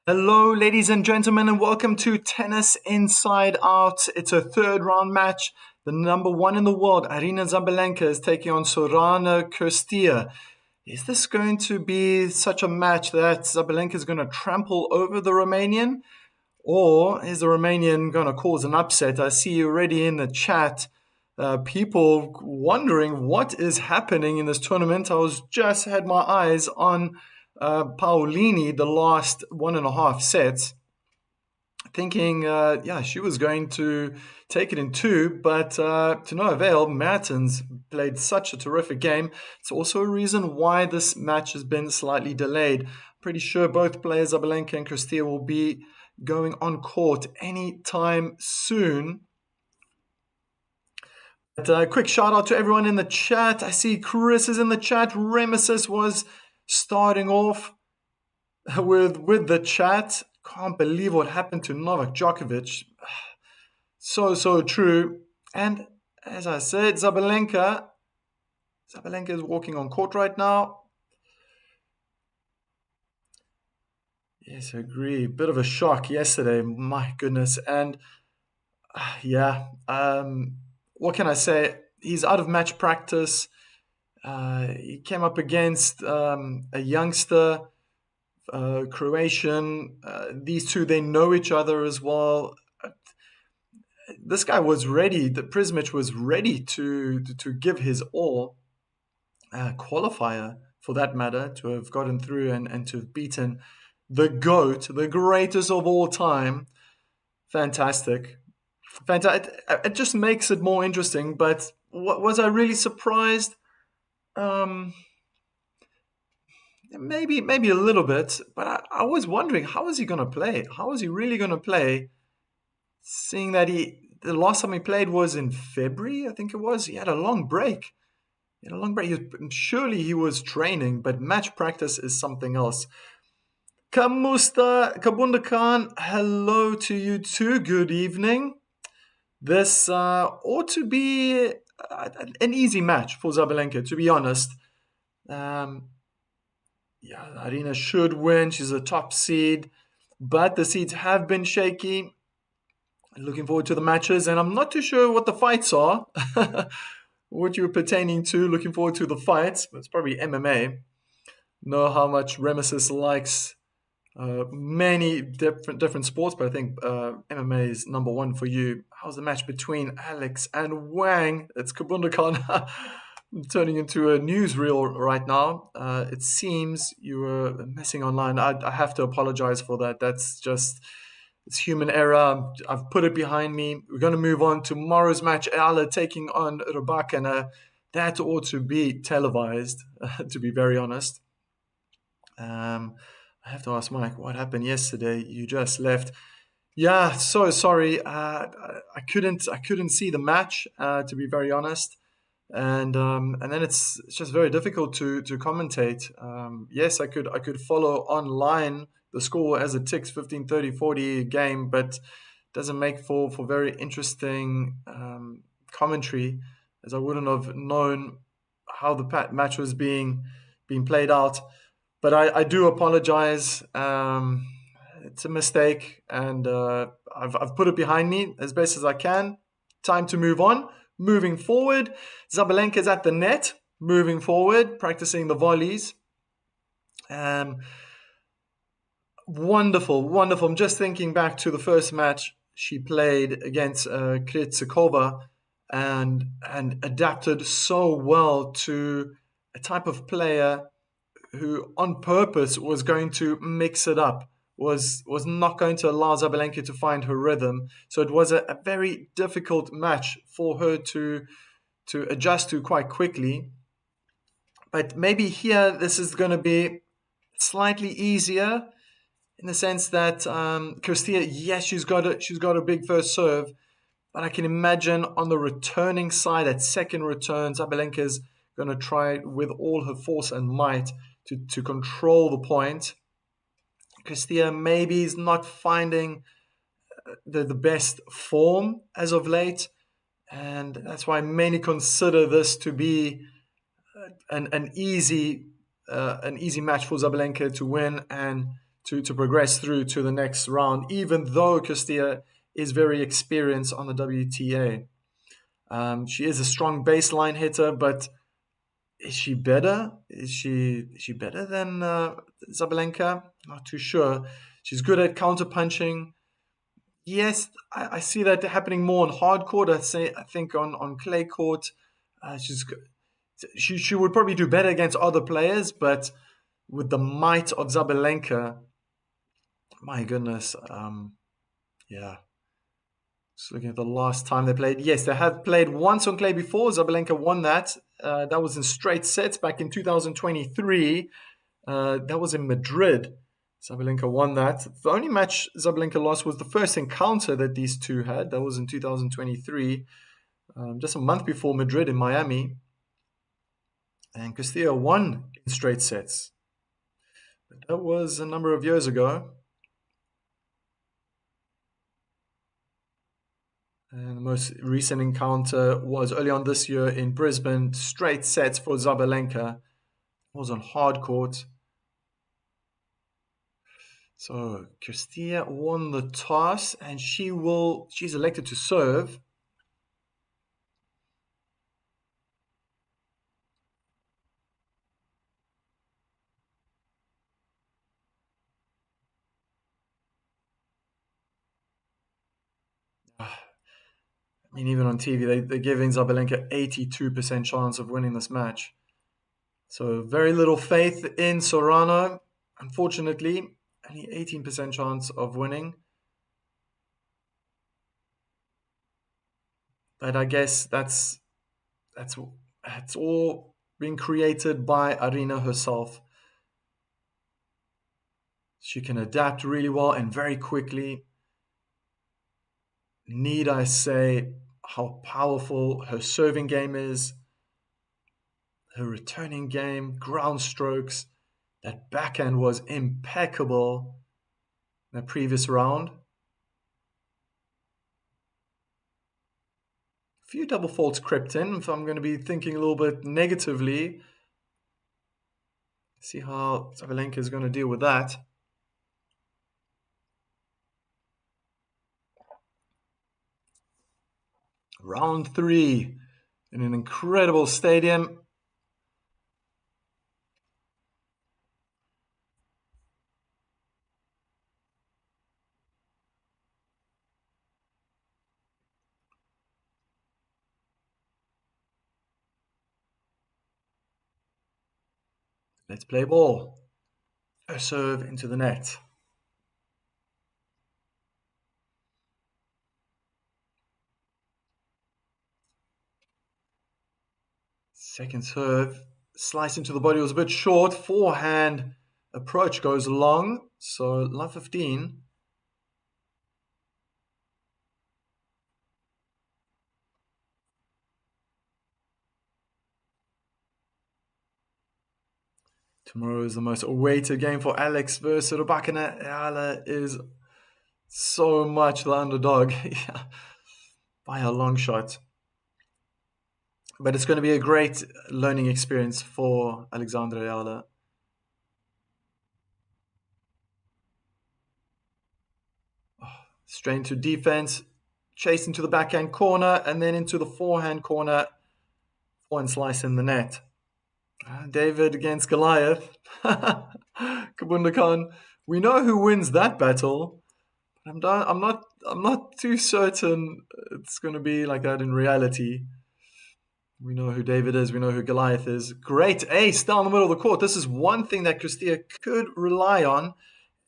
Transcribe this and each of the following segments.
Hello, ladies and gentlemen, and welcome to Tennis Inside Out. It's a third round match. The number one in the world, Arina Sabalenka, is taking on Sorana Cirstea. Is this going to be such a match that Sabalenka is going to trample over the Romanian? Or is the Romanian going to cause an upset? I see you already in the chat. People wondering what is happening in this tournament. I was just had my eyes on Paolini the last 1.5 sets, thinking, she was going to take it in two, but to no avail. Mertens played such a terrific game. It's also a reason why this match has been slightly delayed. Pretty sure both players, Sabalenka and Cirstea, will be going on court anytime soon. But a quick shout out to everyone in the chat. I see Chris is in the chat. Remesis was starting off with the chat. Can't believe what happened to Novak Djokovic. So true. And as I said, Sabalenka is walking on court right now. Yes, I agree. Bit of a shock yesterday. My goodness. And what can I say? He's out of match practice. He came up against a youngster, Croatian. These two, they know each other as well. This guy was ready. The Prismic was ready to give his all. Qualifier, for that matter, to have gotten through and to have beaten the GOAT, the greatest of all time. Fantastic. It just makes it more interesting. But was I really surprised? Maybe a little bit. But I was wondering, how is he going to play? How is he really going to play? Seeing that the last time he played was in February, I think it was. He had a long break. Surely he was training, but match practice is something else. Kamusta Kabunda Khan, hello to you too. Good evening. This ought to be an easy match for Sabalenka, to be honest. Arina should win. She's a top seed, but the seeds have been shaky. Looking forward to the matches, and I'm not too sure what the fights are. What you're pertaining to. Looking forward to the fights. It's probably MMA. Know how much Remesis likes many different sports, but I think MMA is number one for you. How's the match between Alex and Wang? It's Kabunda Khan turning into a newsreel right now. It seems you were messing online. I have to apologize for that. That's just... it's human error. I've put it behind me. We're going to move on. Tomorrow's match, Ala taking on Rybakina. That ought to be televised, to be very honest. I have to ask Mike, what happened yesterday? You just left. Yeah, so sorry. I couldn't see the match, to be very honest. And then it's just very difficult to commentate. Yes, I could follow online the score as it ticks, 15, 30, 40 game, but doesn't make for very interesting commentary, as I wouldn't have known how the match was being played out. But I do apologize. It's a mistake, and I've put it behind me as best as I can. Time to move on. Moving forward, Sabalenka's at the net. Moving forward, practicing the volleys. Wonderful. I'm just thinking back to the first match she played against Krejcikova and adapted so well to a type of player who on purpose was going to mix it up, was not going to allow Sabalenka to find her rhythm. So it was a very difficult match for her to adjust to quite quickly. But maybe here this is going to be slightly easier in the sense that Cirstea, yes, she's got a big first serve, but I can imagine on the returning side, at second return, Sabalenka is going to try with all her force and might to control the point. Cirstea maybe is not finding the best form as of late, and that's why many consider this to be an easy match for Sabalenka to win and to progress through to the next round, even though Cirstea is very experienced on the WTA. She is a strong baseline hitter, but is she better? Is she better than Sabalenka? Not too sure. She's good at counter punching. Yes, I see that happening more on hard court. I think on clay court, she would probably do better against other players, but with the might of Sabalenka, my goodness, yeah. Just looking at the last time they played. Yes, they have played once on clay before. Sabalenka won that. That was in straight sets back in 2023. That was in Madrid. Sabalenka won that. The only match Sabalenka lost was the first encounter that these two had. That was in 2023, just a month before Madrid in Miami. And Cirstea won in straight sets. That was a number of years ago. And the most recent encounter was early on this year in Brisbane, straight sets for Sabalenka. It was on hard court. So Cirstea won the toss, and she's elected to serve. I mean, even on TV, they're giving Sabalenka 82% chance of winning this match. So very little faith in Sorano. Unfortunately, only 18% chance of winning. But I guess that's all being created by Arina herself. She can adapt really well and very quickly. Need I say how powerful her serving game is, her returning game, ground strokes. That backhand was impeccable in the previous round. A few double faults crept in, if I'm going to be thinking a little bit negatively. See how Sabalenka is going to deal with that. Round 3 in an incredible stadium. Let's play ball. A serve into the net. Second serve, slice into the body was a bit short. Forehand approach goes long. So line 15. Tomorrow is the most awaited game for Alex versus Rybakina. Ayala is so much the underdog by a long shot. But it's going to be a great learning experience for Alexandra Ayala. Straight into defense, chase into the backhand corner, and then into the forehand corner. Forehand slice in the net. David against Goliath. Kabunda Khan. We know who wins that battle. I'm not too certain it's going to be like that in reality. We know who David is. We know who Goliath is. Great ace down the middle of the court. This is one thing that Cirstea could rely on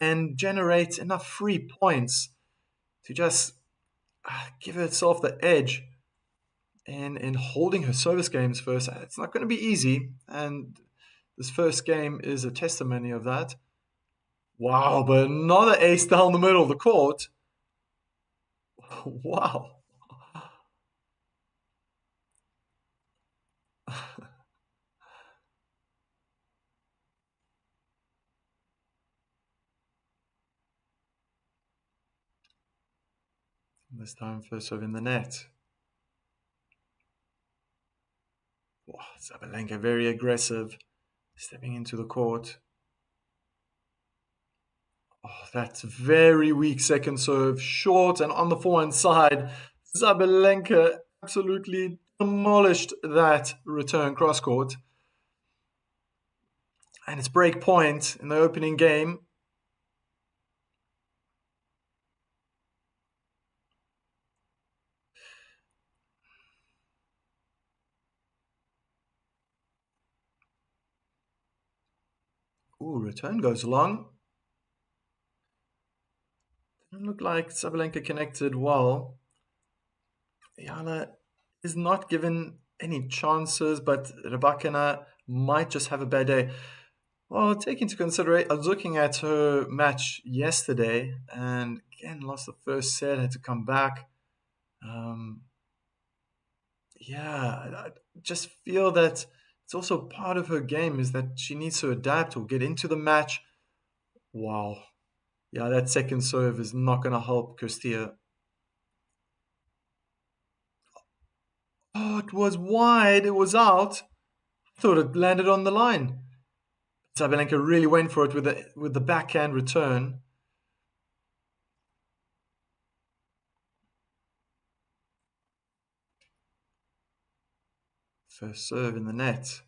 and generate enough free points to just give herself the edge in holding her service games first. It's not going to be easy, and this first game is a testimony of that. Wow, but another ace down the middle of the court. Wow. This time first serve in the net. Wow, Sabalenka very aggressive, stepping into the court. Oh, that's very weak second serve. Short and on the forehand side. Sabalenka absolutely demolished that return cross court. And it's break point in the opening game. Ooh, return goes long. Didn't look like Sabalenka connected well. Yana is not given any chances, but Rybakina might just have a bad day. Well, take into consideration, I was looking at her match yesterday and again lost the first set, had to come back. Um, yeah, I just feel that it's also part of her game is that she needs to adapt or get into the match. Wow. Yeah, that second serve is not going to help Cirstea. Oh, it was wide. It was out. I thought it landed on the line. Sabalenka really went for it with the backhand return. First serve in the net.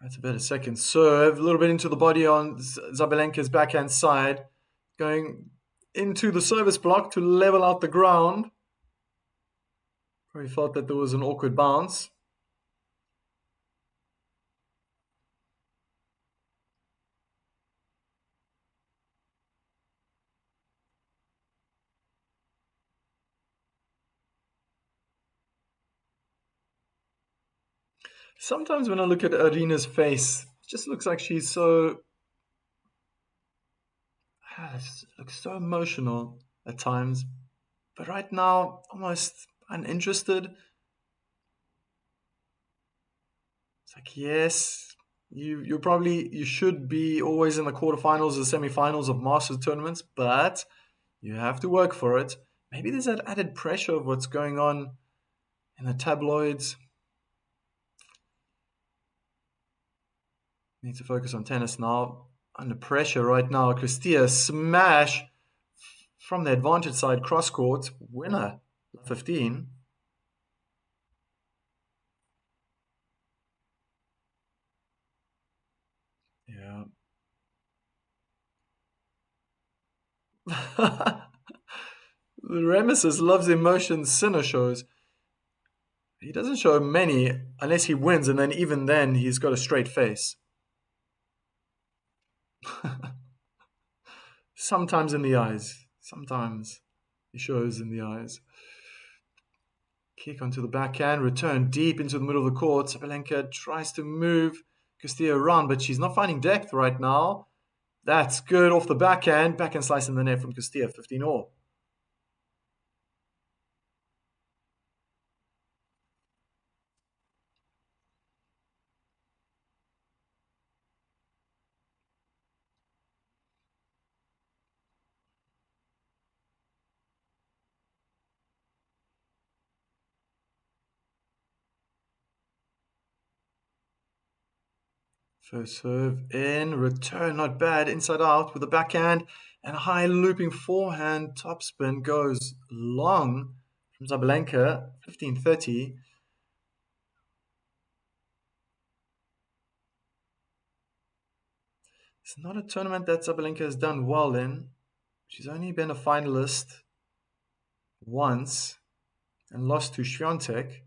That's a better second serve. A little bit into the body on Zabalenka's backhand side. Going into the service block to level out the ground. Probably felt that there was an awkward bounce. Sometimes when I look at Arena's face, it just looks like she's so looks so emotional at times. But right now, almost uninterested. It's like, yes, you should be always in the quarterfinals or semifinals of Masters tournaments, but you have to work for it. Maybe there's that added pressure of what's going on in the tabloids. Need to focus on tennis now. Under pressure right now. Cirstea smash from the advantage side cross court. Winner 15. Yeah. The Remesis loves emotions Sinner shows. He doesn't show many unless he wins, and then even then he's got a straight face. Sometimes in the eyes. Sometimes he shows in the eyes. Kick onto the backhand, return deep into the middle of the court. Sabalenka tries to move Cirstea around, but she's not finding depth right now. That's good off the backhand. Backhand slice in the net from Cirstea, 15 all. First serve in, return not bad, inside out with the backhand and a high looping forehand. Topspin goes long from Sabalenka, 15-30. It's not a tournament that Sabalenka has done well in. She's only been a finalist once and lost to Swiatek.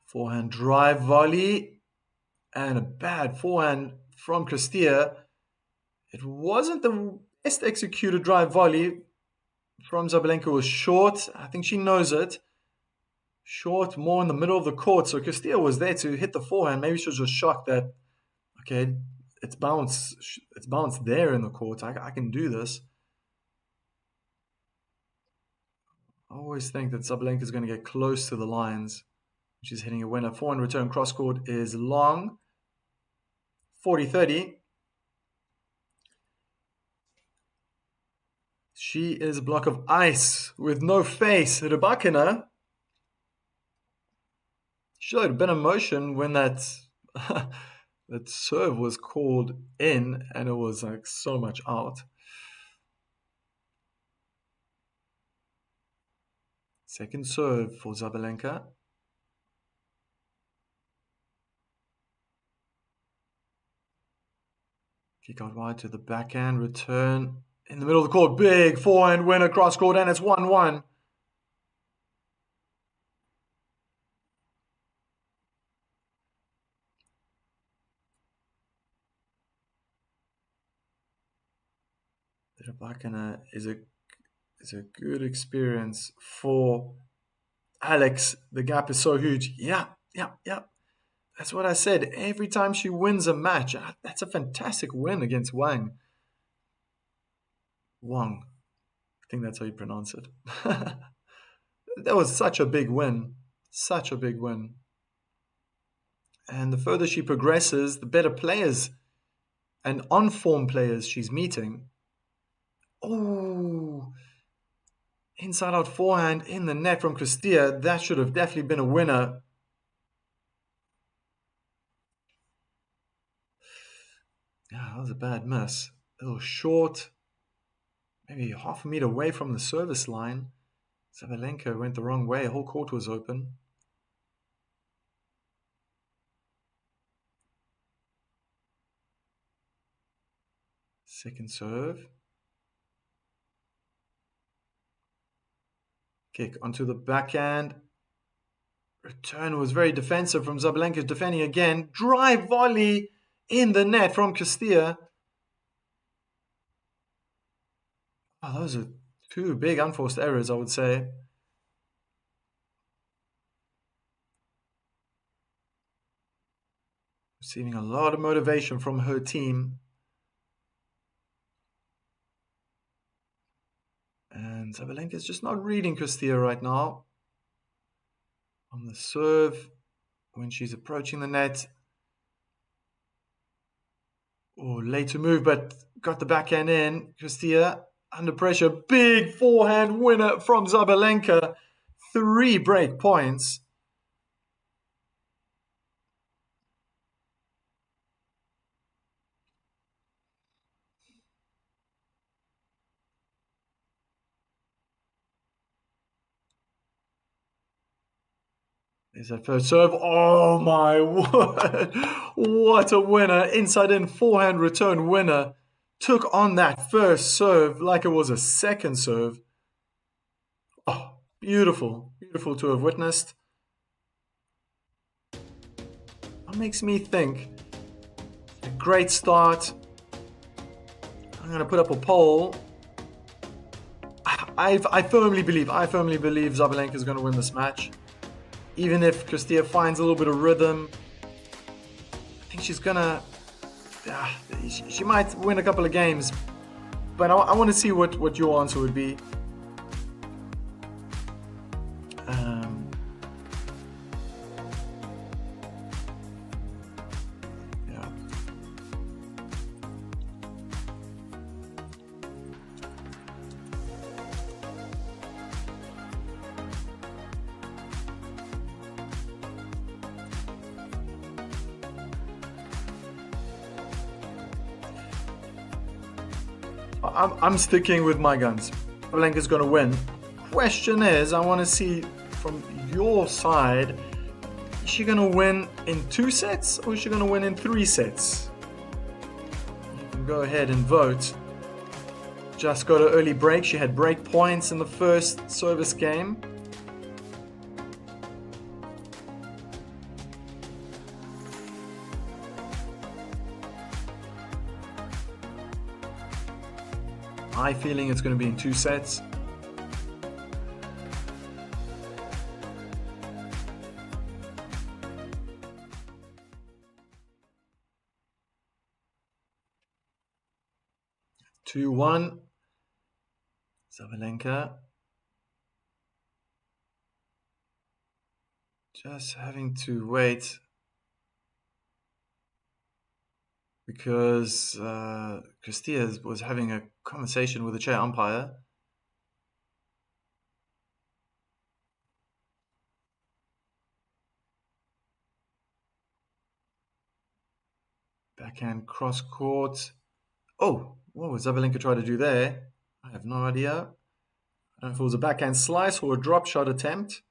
Forehand drive volley and a bad forehand from Cirstea. It wasn't the best executed drive volley from Zabalenka. Was short. I think she knows it. Short, more in the middle of the court. So Cirstea was there to hit the forehand. Maybe she was just shocked that okay, it's bounced there in the court. I can do this. I always think that Zabalenka is going to get close to the lines. She's hitting a winner. Forehand return cross court is long. 40-30. She is a block of ice with no face. Rybakina showed a bit of emotion when that that serve was called in, and it was like so much out. Second serve for Sabalenka. Kick out wide to the backhand, return in the middle of the court. Big forehand winner, cross court, and it's 1-1. Rybakina is a good experience for Alex. The gap is so huge. Yeah. That's what I said. Every time she wins a match, that's a fantastic win against Wang. Wang. I think that's how you pronounce it. That was such a big win. Such a big win. And the further she progresses, the better players and on-form players she's meeting. Oh, inside-out forehand in the net from Cirstea. That should have definitely been a winner. Yeah, that was a bad miss. A little short, maybe half a meter away from the service line. Sabalenka went the wrong way. The whole court was open. Second serve. Kick onto the backhand. Return was very defensive from Sabalenka, defending again. Drive volley in the net from Cirstea. Oh, those are two big unforced errors, I would say. Receiving a lot of motivation from her team. And Sabalenka is just not reading Cirstea right now. On the serve, when she's approaching the net. Oh, late to move, but got the backhand in. Cirstea under pressure. Big forehand winner from Sabalenka. 3 break points. Is that first serve? Oh my word! What a winner! Inside in forehand return winner. Took on that first serve like it was a second serve. Oh, beautiful. Beautiful to have witnessed. What makes me think? A great start. I'm going to put up a poll. I firmly believe Sabalenka is going to win this match. Even if Cirstea finds a little bit of rhythm, I think she's gonna. She might win a couple of games, but I want to see what your answer would be. Yeah. I'm sticking with my guns. Sabalenka's going to win. Question is, I want to see from your side, is she going to win in 2 sets or is she going to win in 3 sets? You can go ahead and vote. Just got an early break. She had break points in the first service game. My feeling it's going to be in 2 sets. Two, 1. Sabalenka. Just having to wait because Cirstea was having a conversation with the chair umpire. Backhand cross court. Oh, what was Sabalenka trying to do there? I have no idea. I don't know if it was a backhand slice or a drop shot attempt.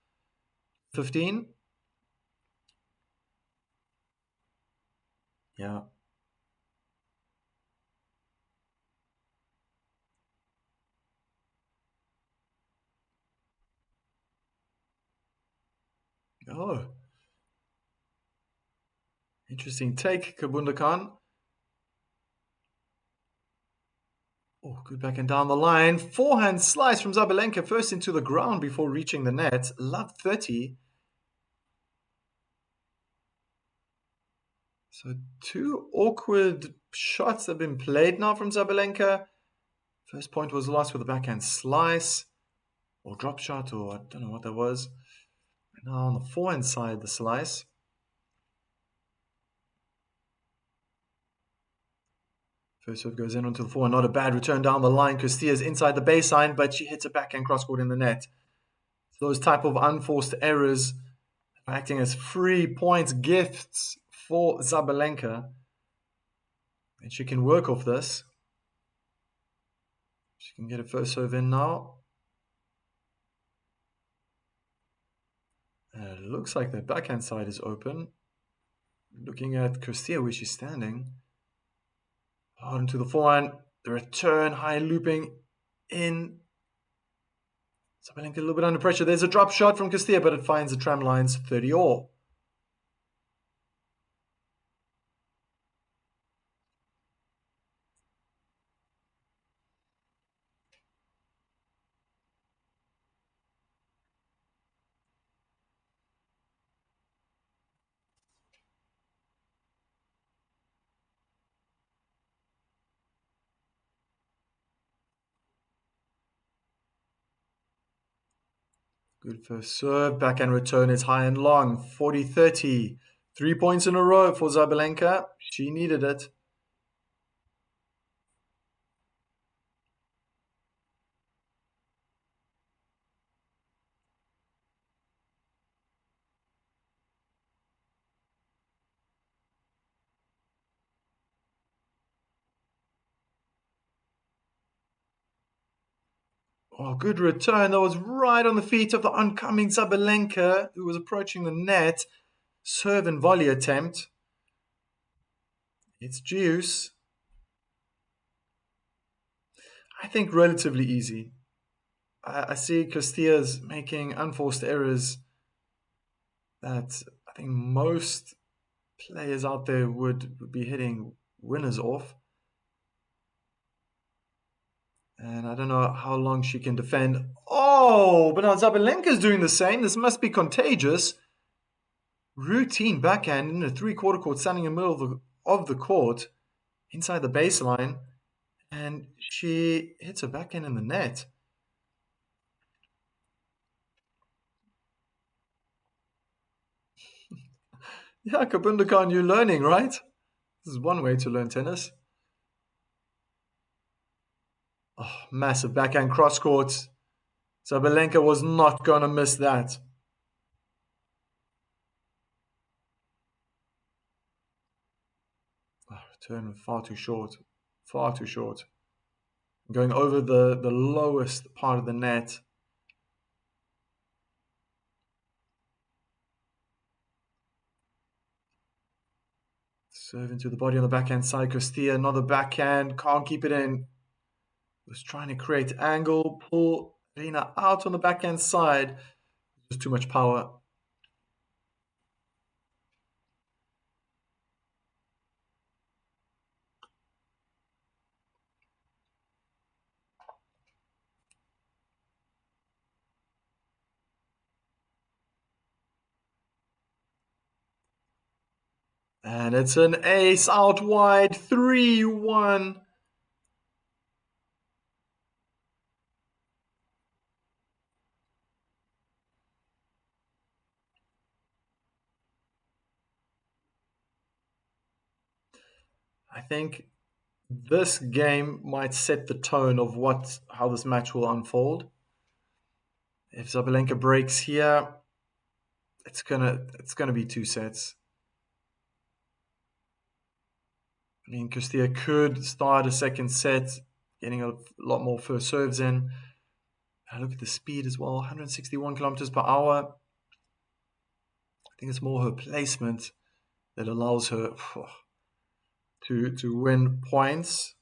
15. Yeah. Oh, interesting take, Kabunda Khan. Oh, good backhand down the line. Forehand slice from Sabalenka, first into the ground before reaching the net. Love 30. So two awkward shots have been played now from Sabalenka. First point was lost with a backhand slice or drop shot, or I don't know what that was. Now on the forehand side, the slice. First serve goes in onto the forehand. Not a bad return down the line. Cirstea's inside the baseline, but she hits a backhand cross court in the net. So those type of unforced errors are acting as free points gifts for Sabalenka. And she can work off this. She can get a first serve in now. And it looks like the backhand side is open. Looking at Cirstea where she's standing. Hard into the forehand. The return, high looping in. Sabalenka a little bit under pressure. There's a drop shot from Cirstea, but it finds the tram lines 30-all. Good first serve. Backhand return is high and long. 40-30. 3 points in a row for Sabalenka. She needed it. Oh, good return. That was right on the feet of the oncoming Sabalenka, who was approaching the net. Serve and volley attempt. It's juice. I think relatively easy. I see Cirstea's making unforced errors that I think most players out there would be hitting winners off. And I don't know how long she can defend. Oh, but now Sabalenka's doing the same. This must be contagious. Routine backhand in a three-quarter court, standing in the middle of the court, inside the baseline. And she hits a backhand in the net. Yeah, Kabunda Khan, you're learning, right? This is one way to learn tennis. Oh, massive backhand cross court. Sabalenka was not going to miss that. Oh, return far too short. Far too short. Going over the lowest part of the net. Serve into the body on the backhand side. Cirstea, another backhand. Can't keep it in. Was trying to create angle. Pull Rina out on the backhand side. Just too much power. And it's an ace out wide. 3-1. I think this game might set the tone of how this match will unfold. If Sabalenka breaks here, it's gonna be 2 sets. I mean, Cirstea could start a second set, getting a lot more first serves in. Look at the speed as well, 161 kilometers per hour. I think it's more her placement that allows her to win points.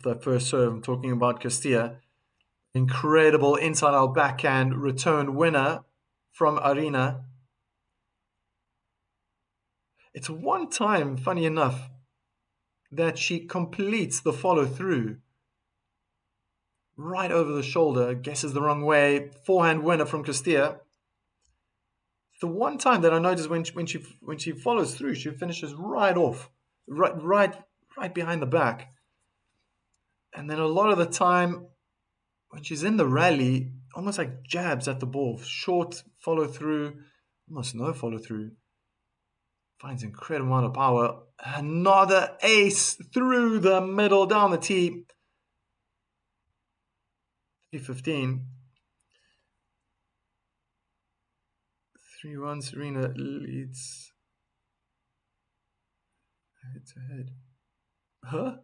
The first serve, I'm talking about Cirstea. Incredible inside out backhand return winner from Arina. It's one time, funny enough, that she completes the follow through. Right over the shoulder, guesses the wrong way. Forehand winner from Cirstea. The one time that I notice when she follows through, she finishes right off, right behind the back. And then a lot of the time, when she's in the rally, almost like jabs at the ball, short follow through, almost no follow through. Finds incredible amount of power. Another ace through the middle, down the tee. 3-15. 3-1. Serena leads head to head. Huh?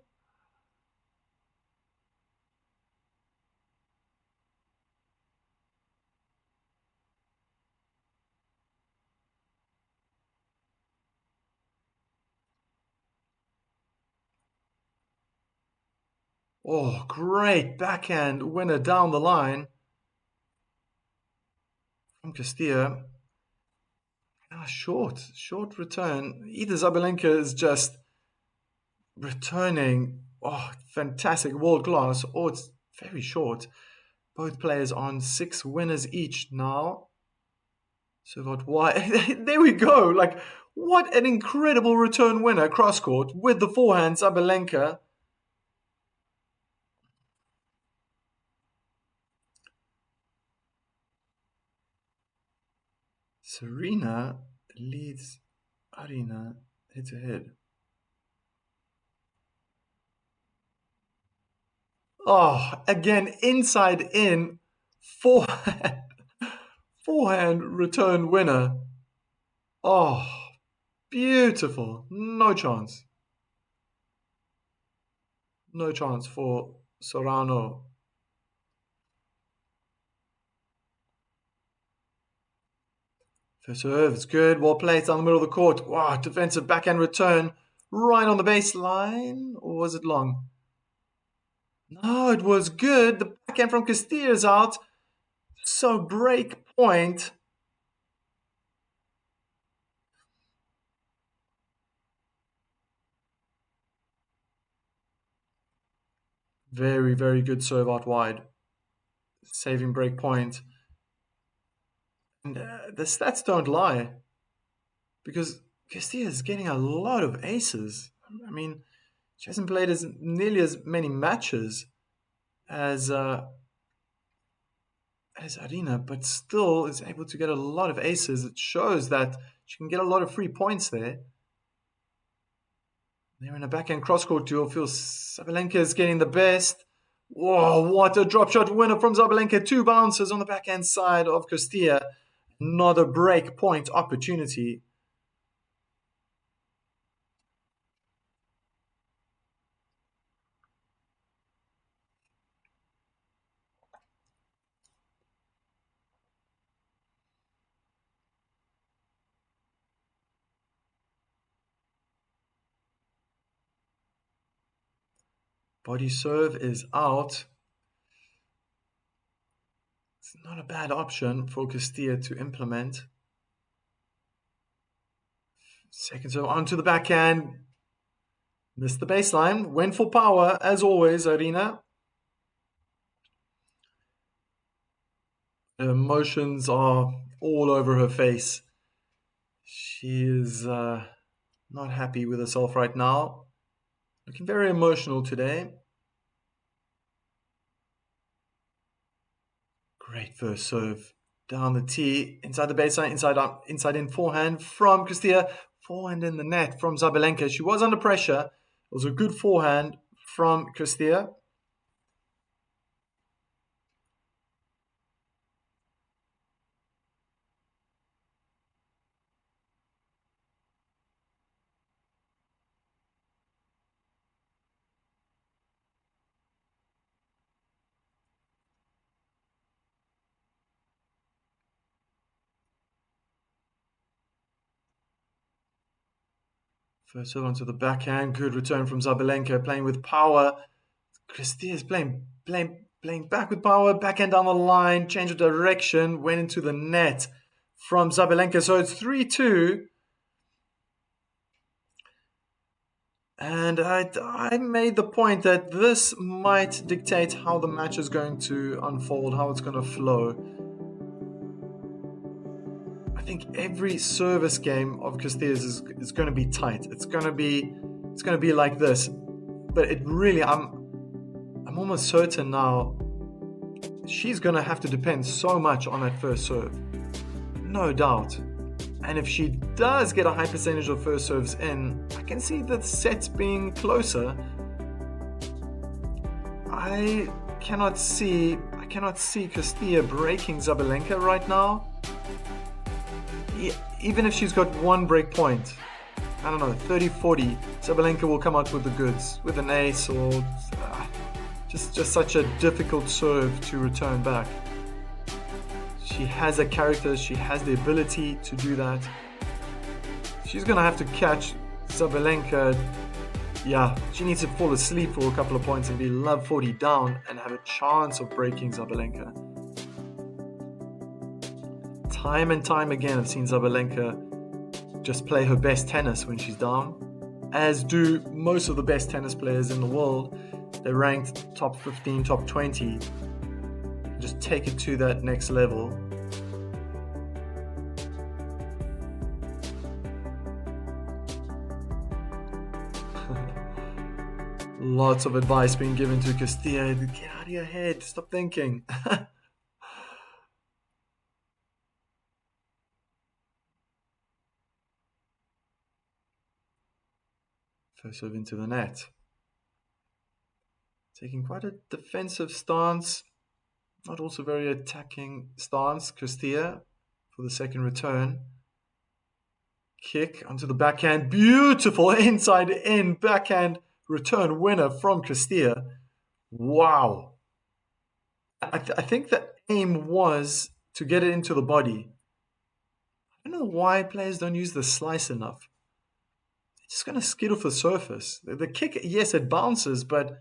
Oh, great backhand winner down the line from Cirstea. Short return. Either Sabalenka is just returning, fantastic, world class, or it's very short. Both players on 6 winners each now. So why? There we go. Like, what an incredible return winner cross court with the forehand Sabalenka. Serena leads Arina head to head. Oh, again, inside in, forehand, forehand return winner. Oh, beautiful. No chance. No chance for Sorano. First serve, it's good. Well played down the middle of the court. Wow, defensive backhand return. Right on the baseline. Or was it long? No, it was good. The backhand from Castilla is out. So break point. Very, very good serve out wide. Saving break point. And the stats don't lie. Because Castilla is getting a lot of aces. I mean, she hasn't played nearly as many matches as Arena, but still is able to get a lot of aces. It shows that she can get a lot of free points there. They're in a backhand cross-court duel. Feels Sabalenka is getting the best. Whoa, what a drop shot winner from Sabalenka. 2 bounces on the backhand side of Cirstea. Another break point opportunity. Body serve is out. It's not a bad option for Cirstea to implement. Second serve onto the backhand. Missed the baseline. Went for power, as always, Arena. Her emotions are all over her face. She is not happy with herself right now. Looking very emotional today. Great first serve. Down the tee, inside the baseline, inside out, inside in forehand from Cirstea. Forehand in the net from Sabalenka. She was under pressure. It was a good forehand from Cirstea. First serve onto the backhand. Good return from Sabalenka, playing with power. Cirstea is playing back with power. Backhand down the line. Change of direction. Went into the net from Sabalenka. So it's 3-2. And I made the point that this might dictate how the match is going to unfold, how it's going to flow. I think every service game of Cirstea's is going to be tight. It's going to be like this. But it really, I'm almost certain now she's going to have to depend so much on that first serve. No doubt. And if she does get a high percentage of first serves in, I can see the sets being closer. I cannot see Cirstea breaking Sabalenka right now. Even if she's got one break point, I don't know, 30-40, Sabalenka will come out with the goods, with an ace or just such a difficult serve to return back. She has a character, she has the ability to do that. She's going to have to catch Sabalenka. Yeah, she needs to fall asleep for a couple of points and be love 40 down and have a chance of breaking Sabalenka. Time and time again, I've seen Sabalenka just play her best tennis when she's down, as do most of the best tennis players in the world. They're ranked top 15, top 20. Just take it to that next level. Lots of advice being given to Cirstea. Get out of your head. Stop thinking. First serve into the net. Taking quite a defensive stance. Not also very attacking stance. Cirstea for the second return. Kick onto the backhand. Beautiful inside in backhand return winner from Cirstea. Wow. I think the aim was to get it into the body. I don't know why players don't use the slice enough. It's just going to skid off the surface. The kick, yes, it bounces, but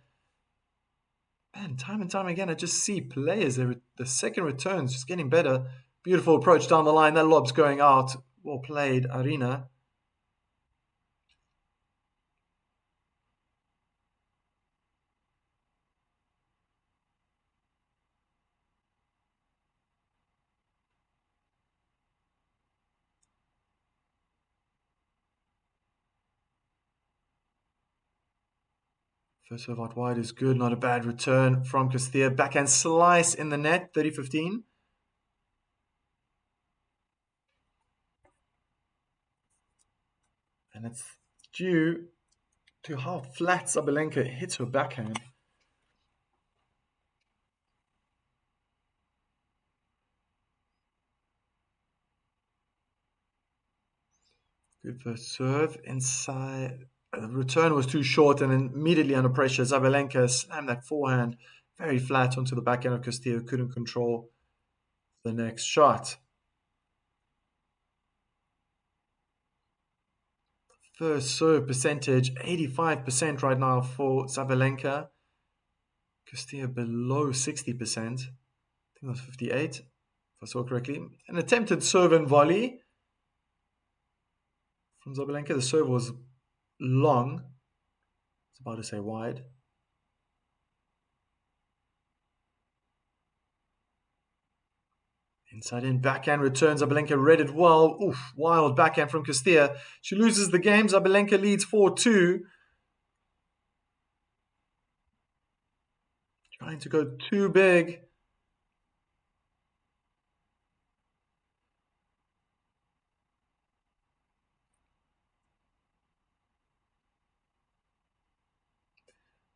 man, time and time again, I just see players, the second returns just getting better. Beautiful approach down the line. That lob's going out. Well played, Arina. First serve out wide is good. Not a bad return from Cirstea. Backhand slice in the net, 30-15. And it's due to how flat Sabalenka hits her backhand. Good first serve inside. The return was too short and immediately under pressure. Sabalenka slammed that forehand very flat onto the backhand of Cirstea, couldn't control the next shot. First serve percentage, 85% right now for Sabalenka. Cirstea below 60%. I think that was 58, if I saw correctly. An attempted serve and volley from Sabalenka. The serve was long. I was about to say wide. Inside in backhand returns. Sabalenka read it well. Oof, wild backhand from Cirstea. She loses the game. Sabalenka leads 4-2. Trying to go too big.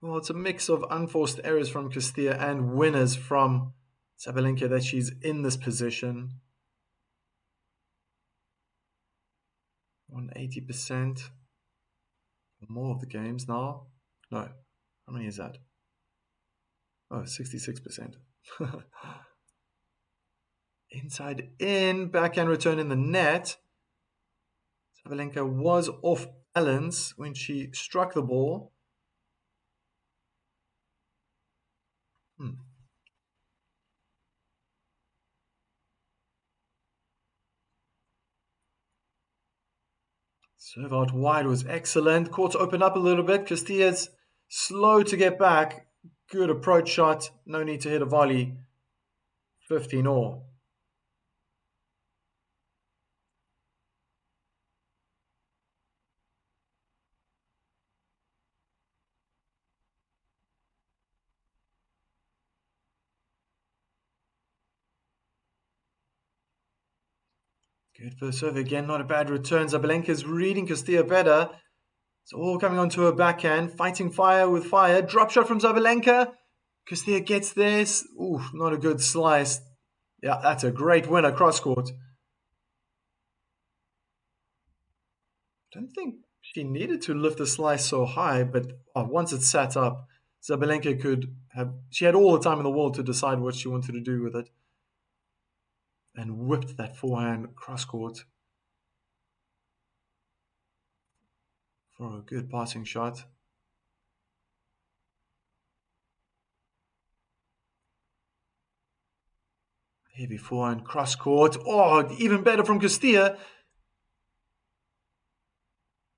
Well, it's a mix of unforced errors from Cirstea and winners from Sabalenka that she's in this position. 180%. More of the games now. No. How many is that? Oh, 66%. Inside in, backhand return in the net. Sabalenka was off balance when she struck the ball. Hmm. Serve out wide was excellent. Court opened up a little bit. Cirstea's slow to get back. Good approach shot. No need to hit a volley. 15 all. Good first serve again. Not a bad return. Sabalenka's reading Cirstea better. It's all coming onto her backhand. Fighting fire with fire. Drop shot from Sabalenka. Cirstea gets this. Ooh, not a good slice. Yeah, that's a great winner cross court. I don't think she needed to lift the slice so high, but once it sat up, Sabalenka could have. She had all the time in the world to decide what she wanted to do with it, and whipped that forehand cross court for a good passing shot. Heavy forehand cross court. Oh, even better from Cirstea.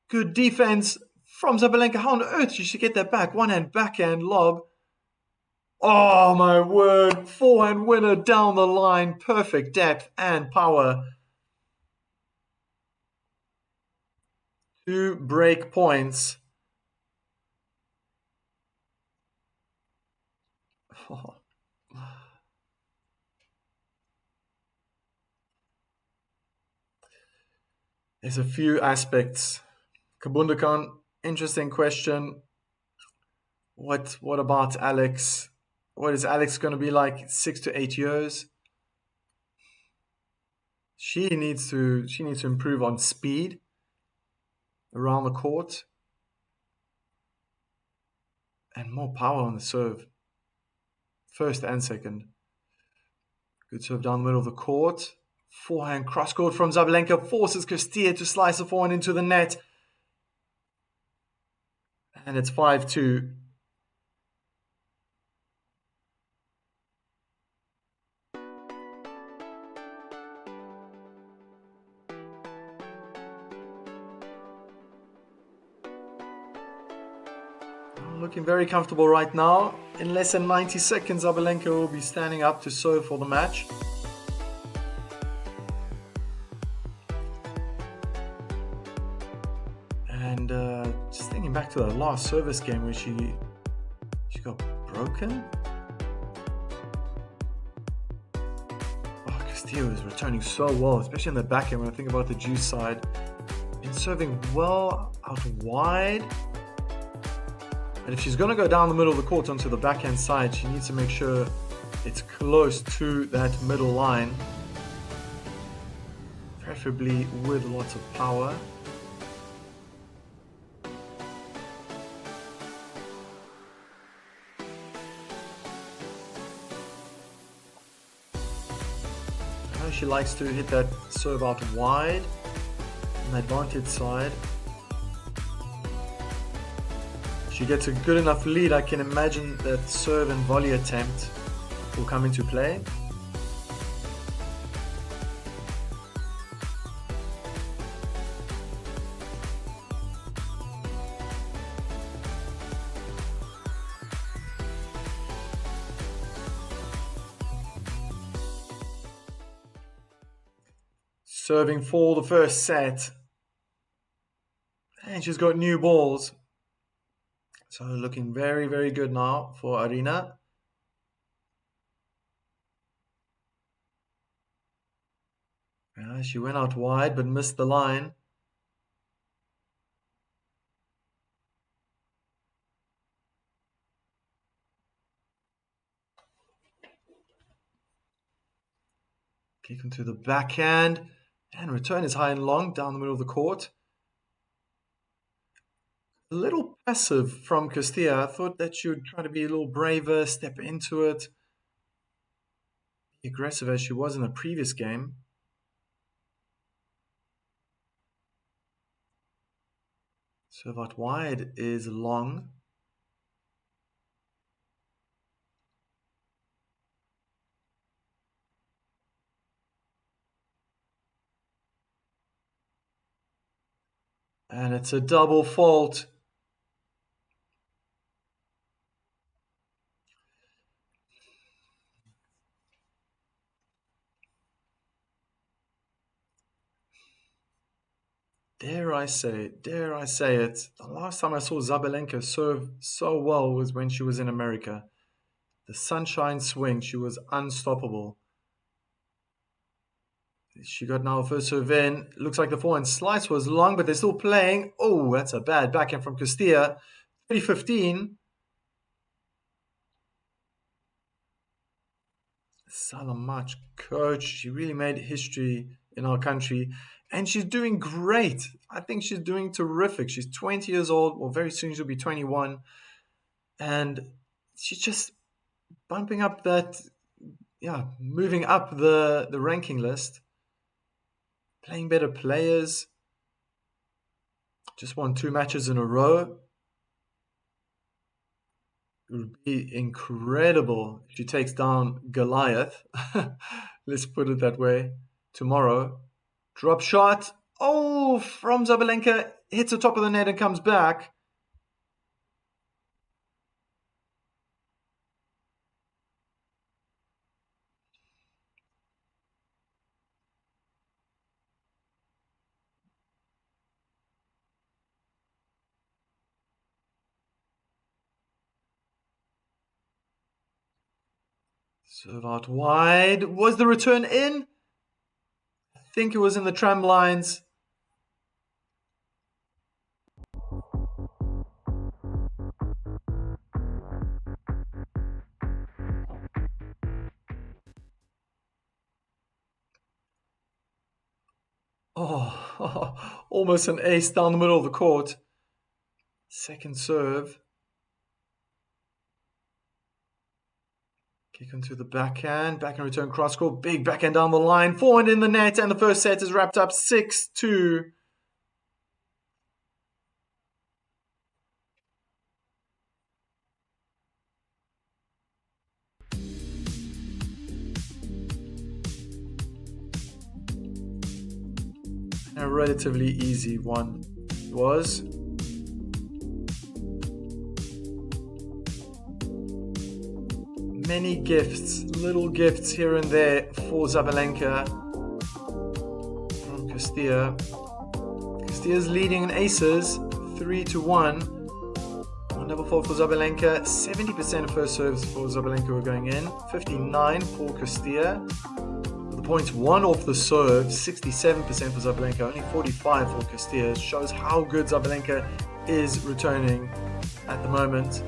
Good defense from Sabalenka. How on earth did she get that back? One hand backhand lob. Oh my word. Forehand winner down the line. Perfect depth and power. 2 break points. Oh. There's a few aspects. Kabundakan, interesting question. What about Alex? What is Alex going to be like 6 to 8 years? She needs to improve on speed around the court and more power on the serve. First and second. Good serve down the middle of the court. Forehand cross court from Sabalenka forces Cirstea to slice a forehand into the net. And it's 5-2. Looking very comfortable right now. In less than 90 seconds, Sabalenka will be standing up to serve for the match. And just thinking back to the last service game where she got broken. Oh, Cirstea is returning so well, especially in the backhand when I think about the juice side. Been serving well out wide. And if she's going to go down the middle of the court onto the backhand side, she needs to make sure it's close to that middle line. Preferably with lots of power. She likes to hit that serve out wide on the advantage side. She gets a good enough lead, I can imagine that serve and volley attempt will come into play. Serving for the first set. And she's got new balls. So looking very, very good now for Arina. She went out wide but missed the line. Kick into the backhand. And return is high and long down the middle of the court. A little passive from Cirstea. I thought that she would try to be a little braver, step into it. Be aggressive as she was in the previous game. Serve out wide is long. And it's a double fault. Dare I say it, the last time I saw Zabalenka serve so well was when she was in America. The sunshine swing, she was unstoppable. She got now first serve in. Looks like the forehand slice was long, but they're still playing. Oh, that's a bad backhand from Cirstea. 30-15. Salamach, coach. She really made history in our country. And she's doing great. I think she's doing terrific. She's 20 years old. Well, very soon she'll be 21. And she's just bumping up that, yeah, moving up the ranking list. Playing better players. Just won 2 matches in a row. It would be incredible if she takes down Goliath. Let's put it that way. Tomorrow. Drop shot. Oh, from Zabalenka. Hits the top of the net and comes back. Serve out wide. Was the return in? I think it was in the tram lines. Oh, almost an ace down the middle of the court. Second serve. Kick onto the backhand. Backhand return cross court. Big backhand down the line. Forehand in the net. And the first set is wrapped up 6-2. A relatively easy one was. Many gifts, little gifts here and there for Zabalenka from Cirstea. Cirstea's leading in aces, 3-1. One double fault for Zabalenka. 70% of first serves for Zabalenka were going in. 59 for Cirstea. The points won off the serve, 67% for Zabalenka, only 45 for Cirstea. Shows how good Zabalenka is returning at the moment.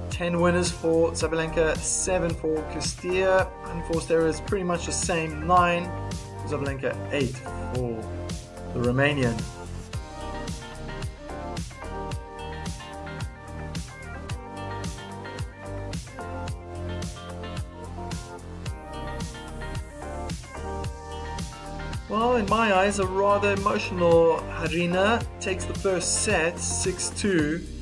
10 winners for Sabalenka, 7 for Cirstea. Unforced errors pretty much the same, 9 for Sabalenka, 8 for the Romanian. Well, in my eyes, a rather emotional Harina takes the first set, 6-2.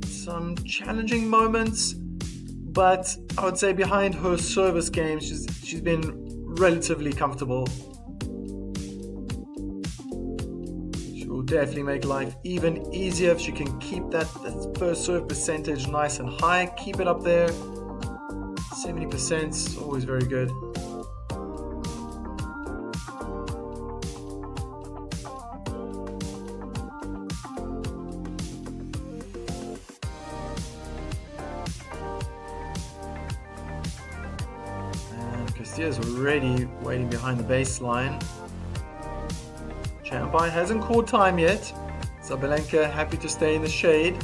Some challenging moments, but I would say behind her service game, she's been relatively comfortable. She will definitely make life even easier if she can keep that first serve percentage nice and high. Keep it up there. 70% is always very good. Cirstea already waiting behind the baseline. Champai hasn't called time yet. Sabalenka happy to stay in the shade.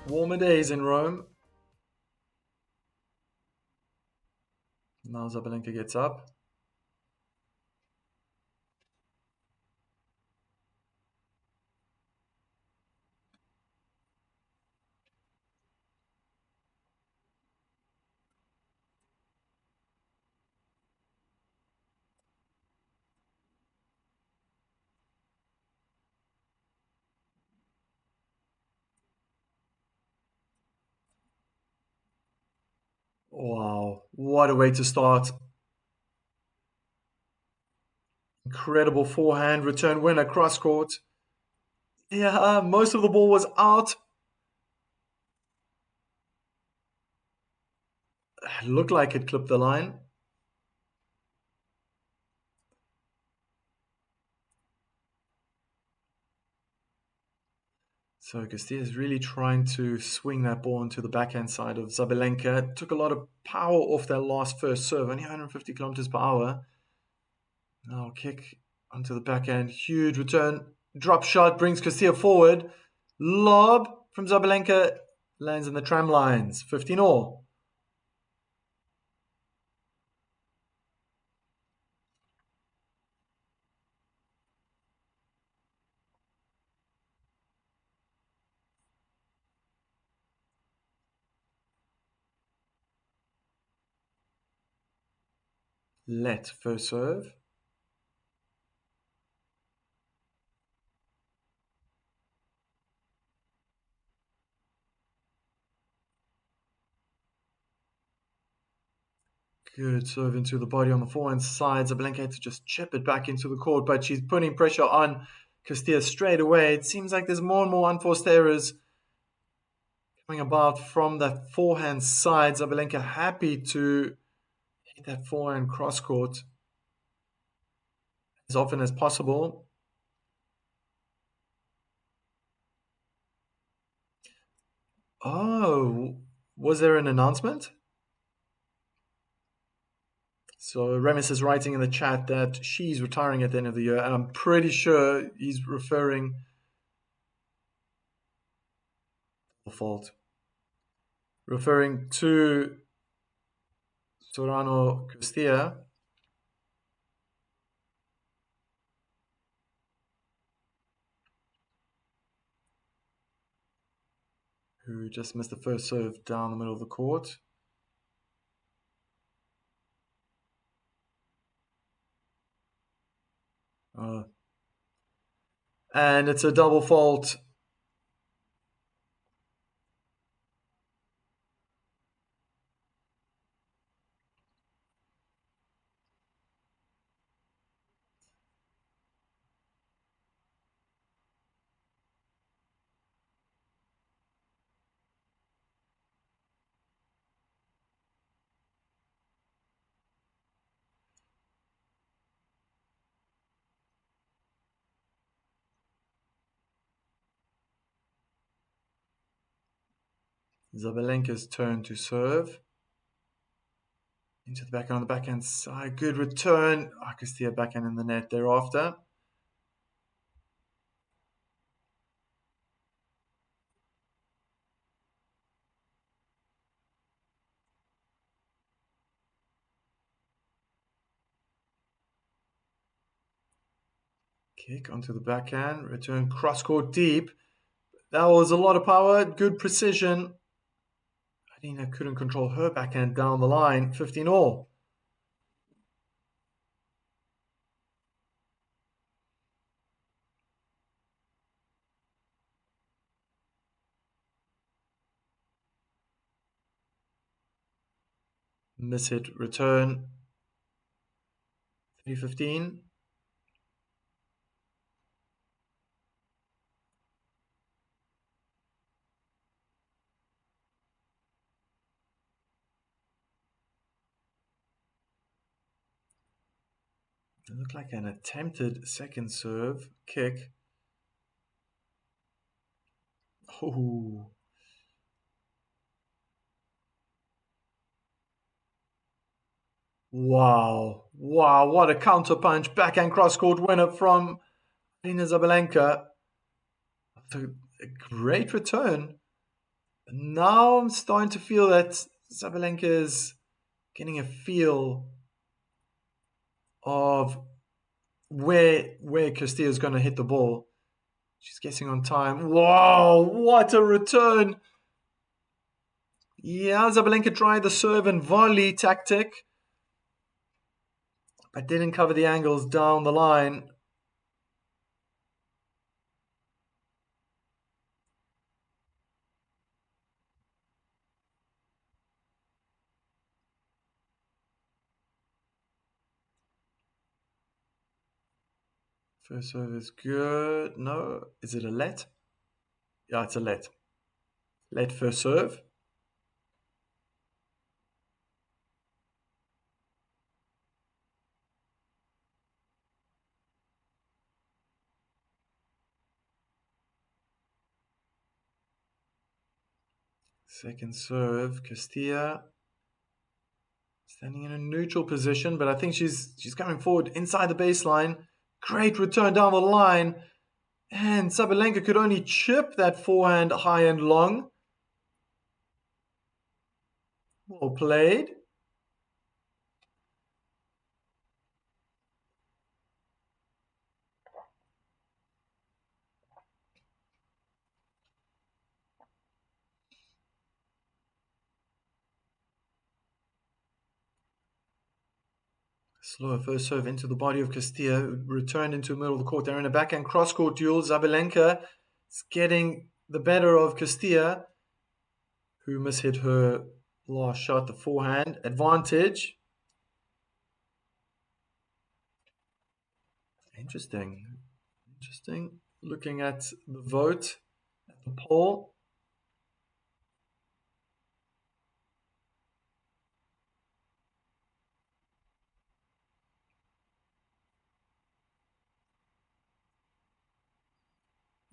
Warmer days in Rome. Now Sabalenka gets up. Wow, what a way to start. Incredible forehand return winner cross court. Yeah, most of the ball was out. Looked like it clipped the line. So Cirstea is really trying to swing that ball into the backhand side of Sabalenka. Took a lot of power off that last first serve, only 150 kilometers per hour. Now kick onto the backhand, huge return, drop shot brings Cirstea forward. Lob from Sabalenka lands in the tram lines, 15 all. Let first serve. Good serve into the body on the forehand side. Sabalenka had to just chip it back into the court, but she's putting pressure on Cirstea straight away. It seems like there's more and more unforced errors coming about from that forehand side. Sabalenka happy to hit that forehand cross court as often as possible. Oh, was there an announcement? So Remis is writing in the chat that she's retiring at the end of the year, and I'm pretty sure he's referring to fault, referring to Sorano Cirstea, who just missed the first serve down the middle of the court. And it's a double fault. Sabalenka's turn to serve. Into the backhand on the backhand side. Good return. Cirstea backhand in the net thereafter. Kick onto the backhand. Return cross court deep. That was a lot of power. Good precision. Adina couldn't control her backhand down the line. 15 all. Miss hit return. 3-15. It looked like an attempted second serve kick. Oh. Wow. Wow. What a counter punch. Backhand cross court winner from Arina Zabalenka. After a great return. Now I'm starting to feel that Sabalenka is getting a feel of where Cirstea is going to hit the ball. She's guessing on time. Wow, what a return! Yeah, Sabalenka tried the serve and volley tactic, but didn't cover the angles down the line. First serve is good. No, is it a let? Yeah, it's a let. Let first serve. Second serve, Cirstea standing in a neutral position, but I think she's coming forward inside the baseline. Great return down the line, and Sabalenka could only chip that forehand high and long. Well played. Slower first serve into the body of Cirstea, returned into the middle of the court. They're in a backhand cross-court duel. Sabalenka is getting the better of Cirstea, who mishit her last shot, the forehand. Advantage. Interesting. Looking at the vote, at the poll.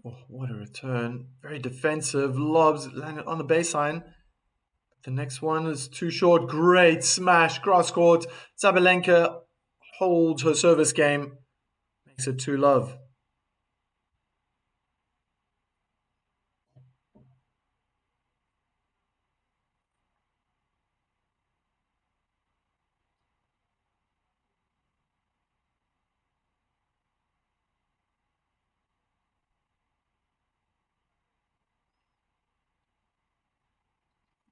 Oh, what a return. Very defensive. Lobs landed on the baseline. The next one is too short. Great smash. Cross court. Sabalenka holds her service game. Makes it 2-love.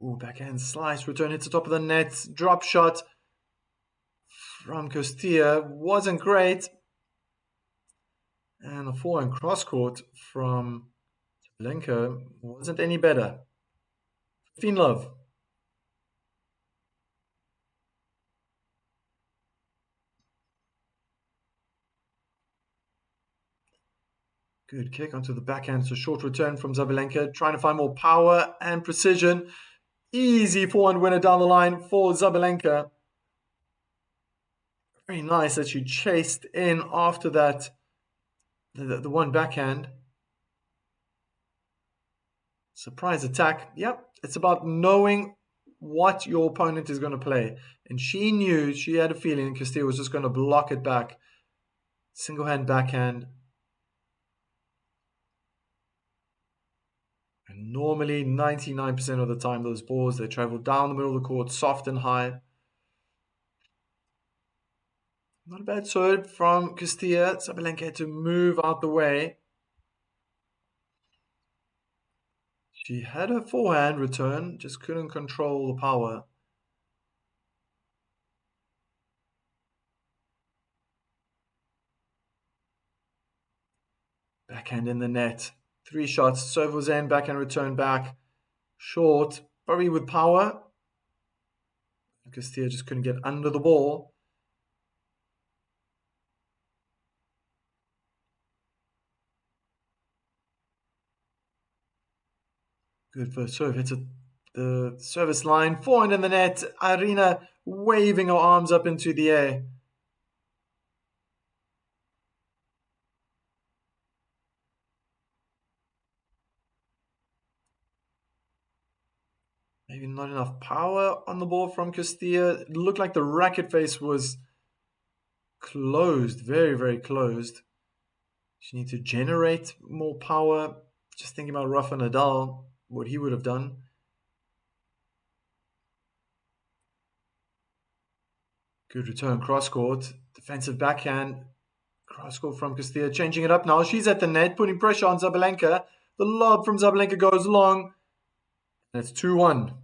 Ooh, backhand slice. Return hits the top of the net. Drop shot from Cirstea wasn't great. And the forehand cross court from Sabalenka wasn't any better. 15-love. Good kick onto the backhand. So short return from Sabalenka, trying to find more power and precision. Easy forehand winner down the line for Sabalenka. Very nice that she chased in after that, the one backhand. Surprise attack. Yep, it's about knowing what your opponent is going to play. And she knew, she had a feeling Cirstea was just going to block it back. Single hand backhand. And normally, 99% of the time, those balls, they travel down the middle of the court, soft and high. Not a bad serve from Cirstea. Sabalenka had to move out the way. She had her forehand return, just couldn't control the power. Backhand in the net. 3 shots. Serve was in, backhand return back. Short, probably with power. Cirstea just couldn't get under the ball. Good first serve. Hits the service line. Forehand in the net. Irina waving her arms up into the air. Maybe not enough power on the ball from Cirstea. It looked like the racket face was closed. Very, very closed. She needs to generate more power. Just thinking about Rafa Nadal, what he would have done. Good return, cross court. Defensive backhand. Cross court from Cirstea. Changing it up now. She's at the net, putting pressure on Sabalenka. The lob from Sabalenka goes long. And it's 2-1.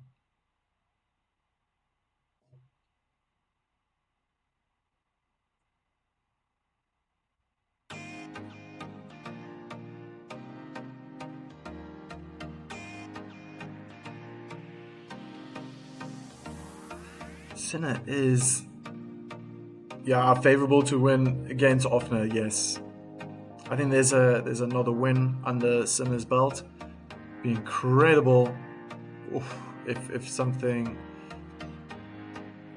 Sinner is, favorable to win against Offner, yes. I think there's another win under Sinner's belt. Be incredible if something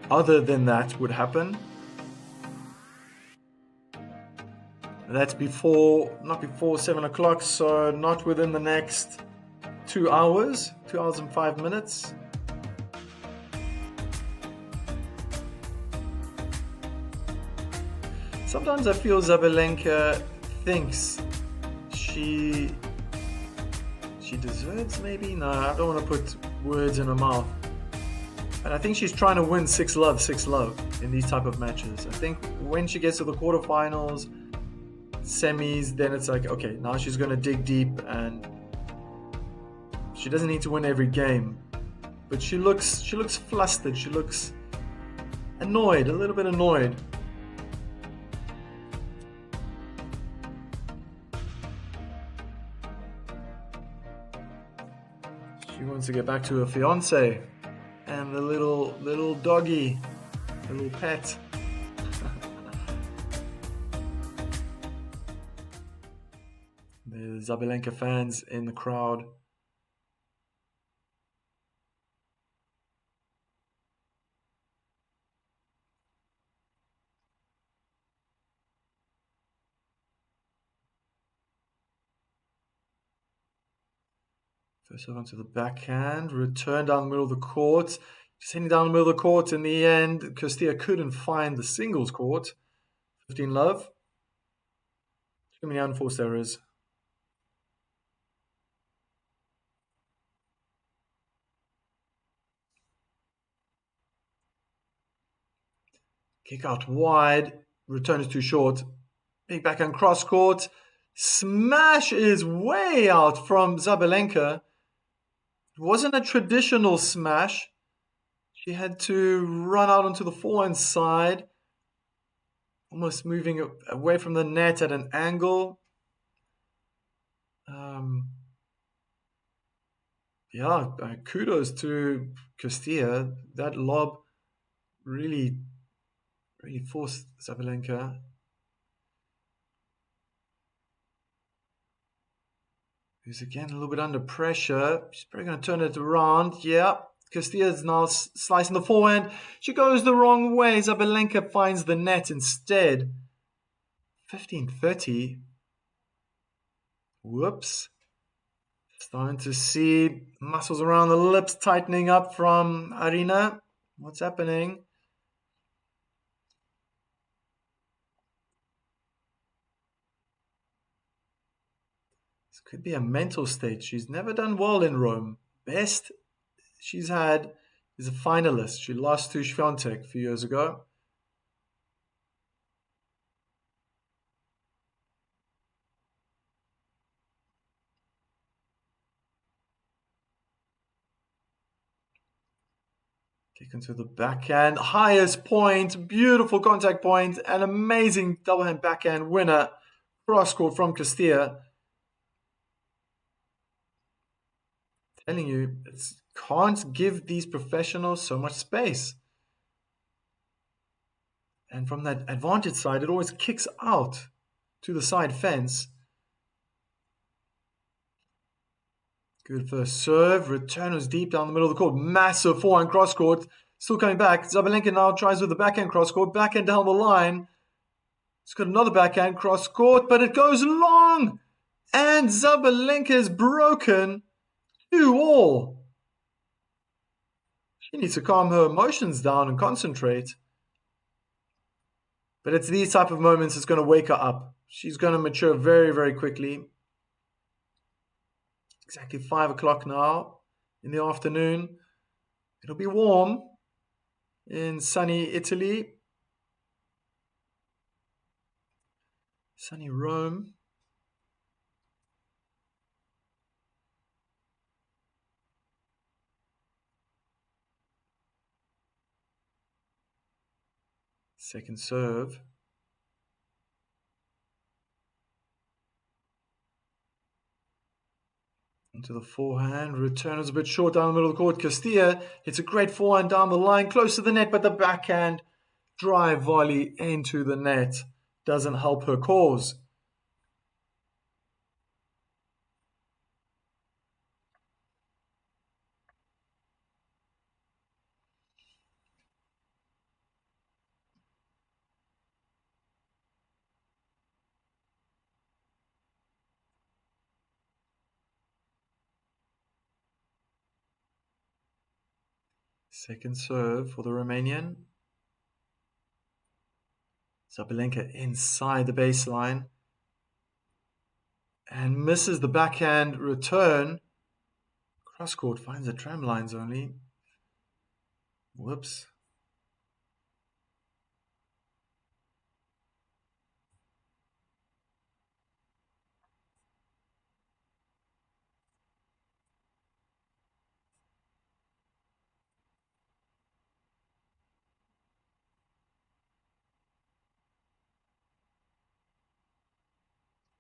other than that would happen. That's not before 7 o'clock, so not within the next 2 hours, 2 hours and 5 minutes. Sometimes I feel Sabalenka thinks she deserves, maybe? No, I don't want to put words in her mouth. And I think she's trying to win 6-love in these type of matches. I think when she gets to the quarterfinals, semis, then it's like, okay, now she's going to dig deep, and she doesn't need to win every game. But she looks flustered. She looks annoyed, a little bit annoyed. She wants to get back to her fiance and the little doggy, the little pet. The Sabalenka fans in the crowd. First off onto the backhand, return down the middle of the court. Just heading down the middle of the court in the end. Cirstea couldn't find the singles court. 15-love. Too many unforced errors. Kick out wide. Return is too short. Big backhand cross court. Smash is way out from Sabalenka. It wasn't a traditional smash. She had to run out onto the forehand side, almost moving away from the net at an angle. Kudos to Cirstea. That lob really forced Sabalenka. Who's again a little bit under pressure. She's probably going to turn it around. Yeah, Cirstea is now slicing the forehand. She goes the wrong way. Sabalenka finds the net instead. 15-30. Whoops. Starting to see muscles around the lips tightening up from Arina. What's happening? This could be a mental state. She's never done well in Rome. Best she's had is a finalist. She lost to Swiatek a few years ago. Taken to the backhand, highest point, beautiful contact point, an amazing double hand backhand winner. Cross court from Cirstea. Telling you, can't give these professionals so much space. And from that advantage side, it always kicks out to the side fence. Good first serve. Return was deep down the middle of the court. Massive forehand cross court. Still coming back. Sabalenka now tries with the backhand cross court. Backhand down the line. It's got another backhand cross court, but it goes long. And Sabalenka is broken 2-all. She needs to calm her emotions down and concentrate. But it's these type of moments that's going to wake her up. She's going to mature very, very quickly. Exactly 5 o'clock now in the afternoon. It'll be warm in sunny Italy. Sunny Rome. Second serve. Into the forehand. Return was a bit short down the middle of the court. Cirstea hits a great forehand down the line, close to the net, but the backhand drive volley into the net doesn't help her cause. Second serve for the Romanian. Sabalenka inside the baseline. And misses the backhand return. Cross court finds the tram lines only. Whoops.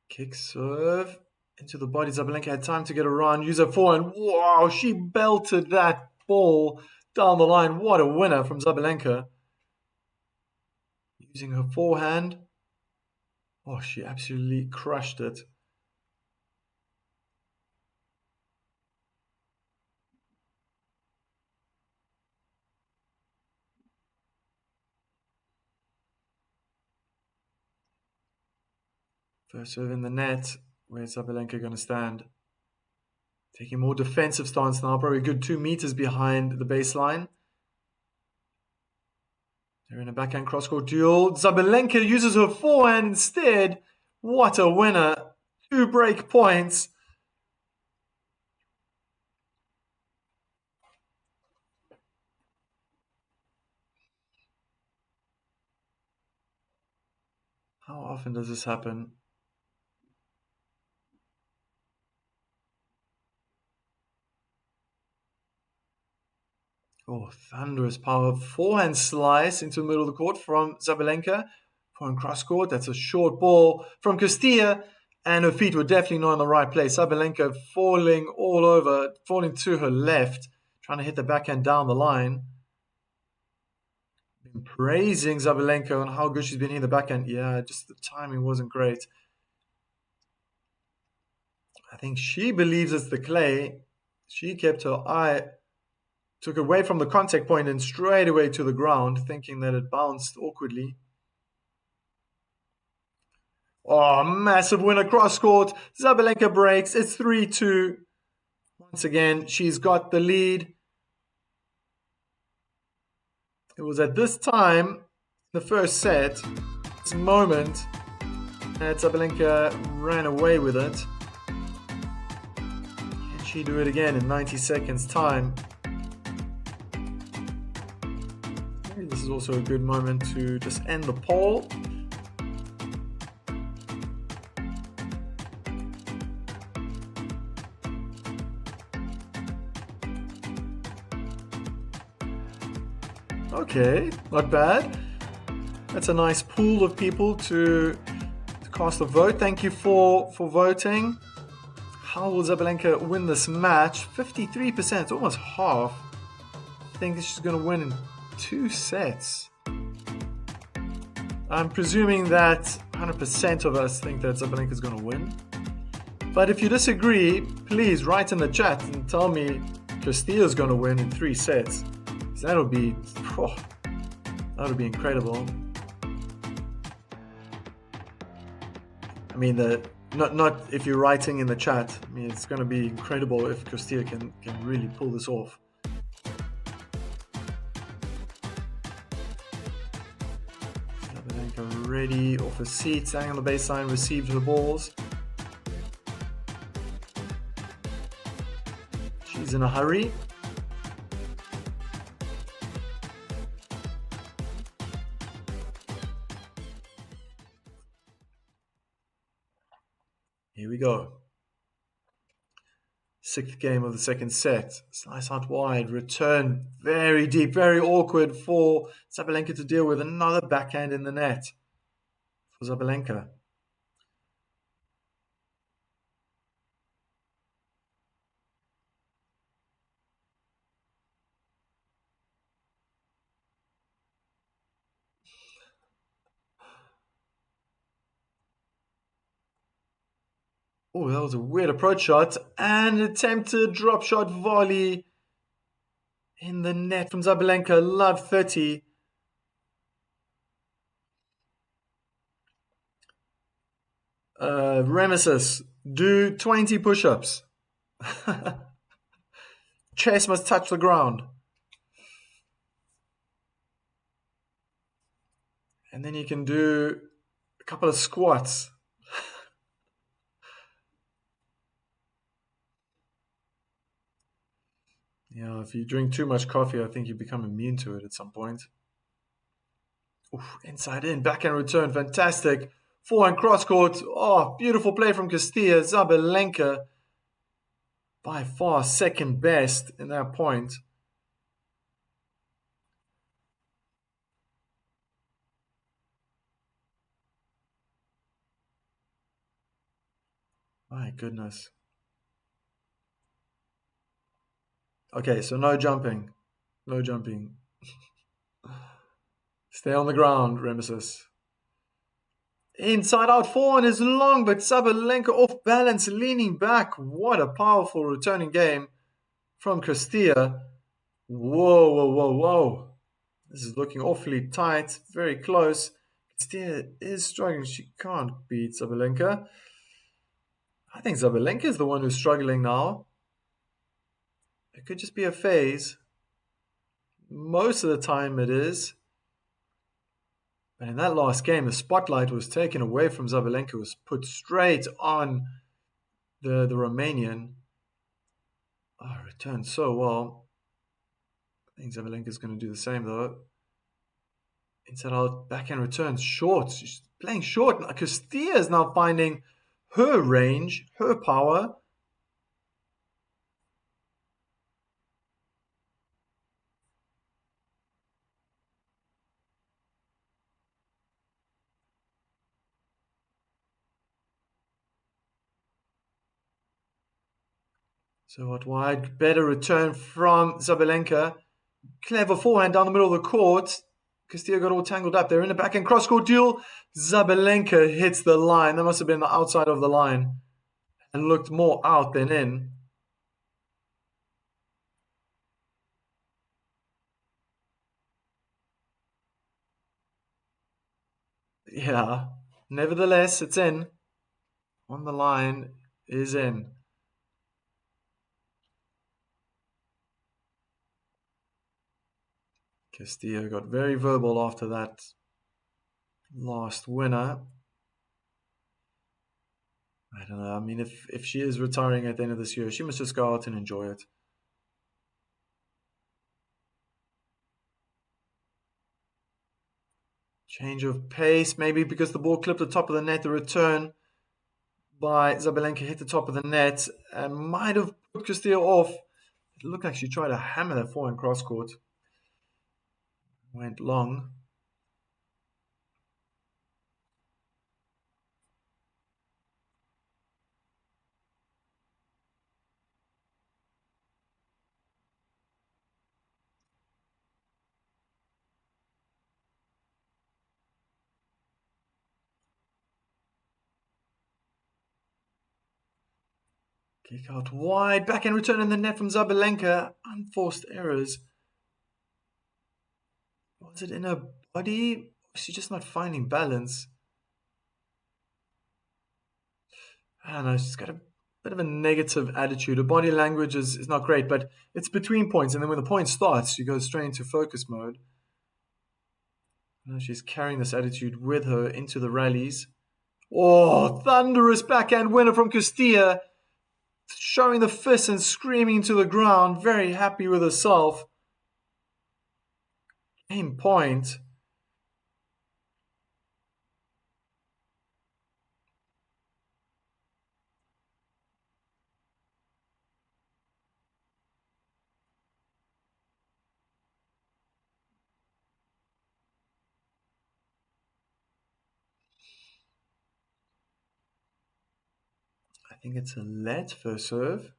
Kick serve into the body. Sabalenka had time to get around, use her forehand. Wow, she belted that ball down the line. What a winner from Sabalenka. Using her forehand. Oh, she absolutely crushed it. First serve in the net. Where's Sabalenka going to stand? Taking more defensive stance now, probably a good 2 meters behind the baseline. They're in a backhand cross-court duel. Sabalenka uses her forehand instead. What a winner. 2 break points. How often does this happen? Oh, thunderous power. Forehand slice into the middle of the court from Sabalenka. Forehand cross court. That's a short ball from Cirstea. And her feet were definitely not in the right place. Sabalenka falling all over, falling to her left, trying to hit the backhand down the line. Been praising Sabalenka on how good she's been hitting the backhand. Yeah, just the timing wasn't great. I think she believes it's the clay. She kept her eye, took away from the contact point and straight away to the ground, thinking that it bounced awkwardly. Oh, massive win across court. Sabalenka breaks. It's 3-2. Once again, she's got the lead. It was at this time, the first set, this moment, that Sabalenka ran away with it. Can she do it again in 90 seconds time? Maybe this is also a good moment to just end the poll. Okay, not bad. That's a nice pool of people to cast a vote. Thank you for voting. How will Sabalenka win this match? 53%, almost half. I think she's going to win in 2 sets. I'm presuming that 100% of us think that Sabalenka is going to win. But if you disagree, please write in the chat and tell me Cirstea is going to win in 3 sets. That would be incredible. I mean, not if you're writing in the chat. I mean, it's going to be incredible if Cirstea can really pull this off. Sabalenka ready off her seat, standing on the baseline, received her balls. She's in a hurry. Here we go. 6th game of the second set. Slice out wide, return very deep, very awkward for Sabalenka to deal with. Another backhand in the net for Sabalenka. Oh, that was a weird approach shot. And attempted drop shot volley in the net from Sabalenka. Love 30. Remesis, do 20 push-ups. Chest must touch the ground. And then you can do a couple of squats. Yeah, if you drink too much coffee, I think you become immune to it at some point. Oof, inside in, backhand return, fantastic. Forehand cross court. Oh, beautiful play from Cirstea. Sabalenka, by far second best in that point. My goodness. Okay, so no jumping. No jumping. Stay on the ground, Remesis. Inside out forehand is long, but Sabalenka off balance, leaning back. What a powerful returning game from Cirstea. Whoa, whoa, whoa, whoa. This is looking awfully tight, very close. Cirstea is struggling. She can't beat Sabalenka. I think Sabalenka is the one who's struggling now. It could just be a phase. Most of the time it is. But in that last game, the spotlight was taken away from Sabalenka, was put straight on the Romanian. Oh, returned so well. I think Sabalenka is going to do the same though. Inside out, backhand returns short. She's playing short. Cirstea is now finding her range, her power. So what wide? Better return from Sabalenka. Clever forehand down the middle of the court. Cirstea got all tangled up. They're in a backhand cross-court duel. Sabalenka hits the line. That must have been the outside of the line. And looked more out than in. Yeah. Nevertheless, it's in. On the line is in. Cirstea got very verbal after that last winner. I don't know. I mean, if she is retiring at the end of this year, she must just go out and enjoy it. Change of pace, maybe because the ball clipped the top of the net. The return by Sabalenka hit the top of the net and might have put Cirstea off. It looked like she tried to hammer that forehand cross court. Went long. Kick out wide. Backhand return in the net from Sabalenka. Unforced errors. Was it in her body? She's just not finding balance. I don't know. She's got a bit of a negative attitude. Her body language is not great, but it's between points. And then when the point starts, she goes straight into focus mode. She's carrying this attitude with her into the rallies. Oh, thunderous backhand winner from Cirstea. Showing the fist and screaming into the ground. Very happy with herself. Game point. I think it's a let first serve.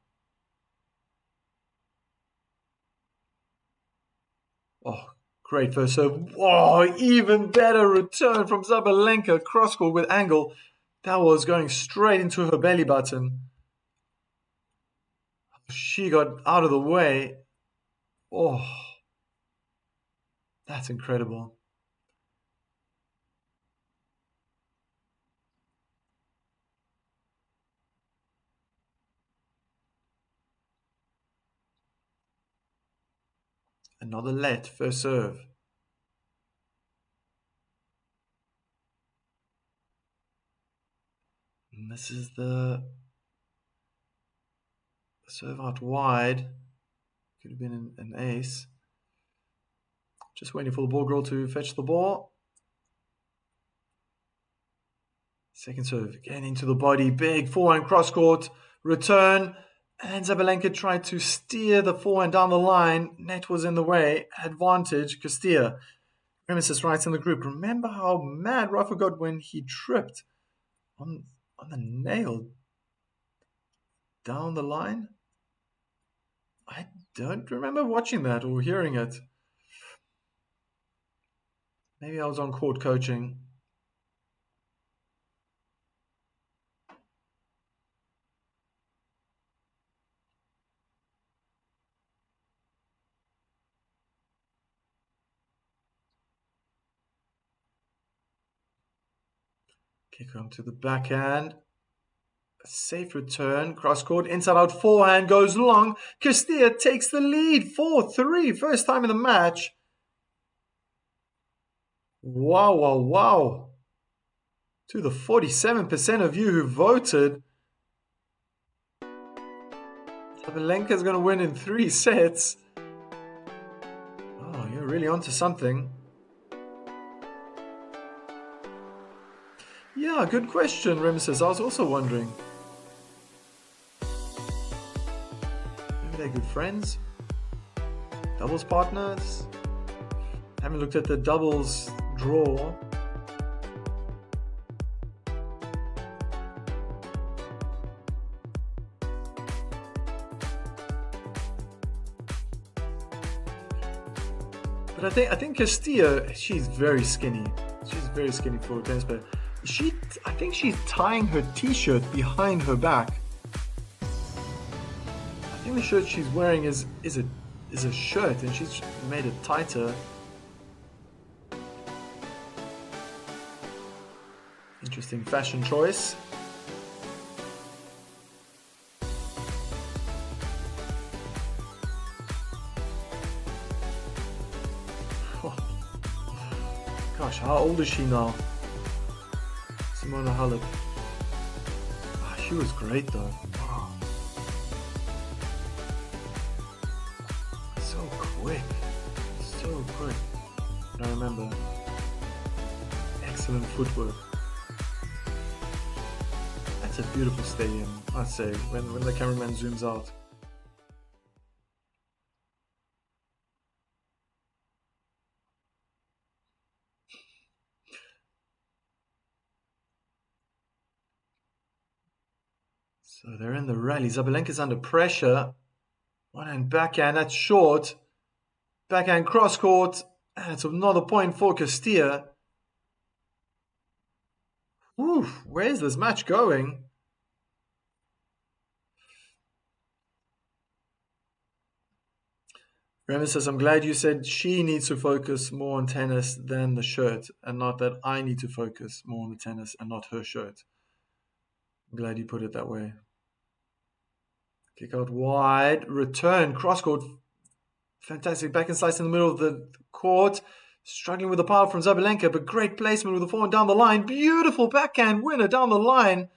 Oh, great first serve. Oh, even better return from Sabalenka. Cross court with angle. That was going straight into her belly button. She got out of the way. Oh, that's incredible. Another let first serve. Misses the serve out wide. Could have been an ace. Just waiting for the ball girl to fetch the ball. Second serve, getting into the body. Big forehand cross court. Return. And Sabalenka tried to steer the forehand down the line. Net was in the way. Advantage, Cirstea. Premises writes in the group, remember how mad Rafa got when he tripped on the nail down the line? I don't remember watching that or hearing it. Maybe I was on court coaching. Kick on to the backhand. A safe return. Cross court. Inside out forehand goes long. Cirstea takes the lead. 4-3. First time in the match. Wow, wow, wow. To the 47% of you who voted, Sabalenka's going to win in 3 sets. Oh, you're really onto something. Yeah, good question, Remesis. I was also wondering. Maybe they're good friends? Doubles partners? Haven't looked at the doubles draw. But I think Cirstea, she's very skinny. She's very skinny for a tennis player. I think she's tying her t-shirt behind her back. I think the shirt she's wearing is a shirt, and she's made it tighter. Interesting fashion choice. Gosh, how old is she now? Simona Halep. Ah, she was great though. Wow. So quick. So quick. I remember. Excellent footwork. That's a beautiful stadium, I'd say, when the cameraman zooms out. So they're in the rally. Sabalenka's under pressure. One hand backhand, that's short. Backhand cross court. And it's another point for Cirstea. Oof, where's this match going? Remy says, I'm glad you said she needs to focus more on tennis than the shirt, and not that I need to focus more on the tennis and not her shirt. I'm glad you put it that way. Kick out wide, return, cross court. Fantastic backhand slice in the middle of the court. Struggling with the power from Sabalenka, but great placement with the forehand down the line. Beautiful backhand winner down the line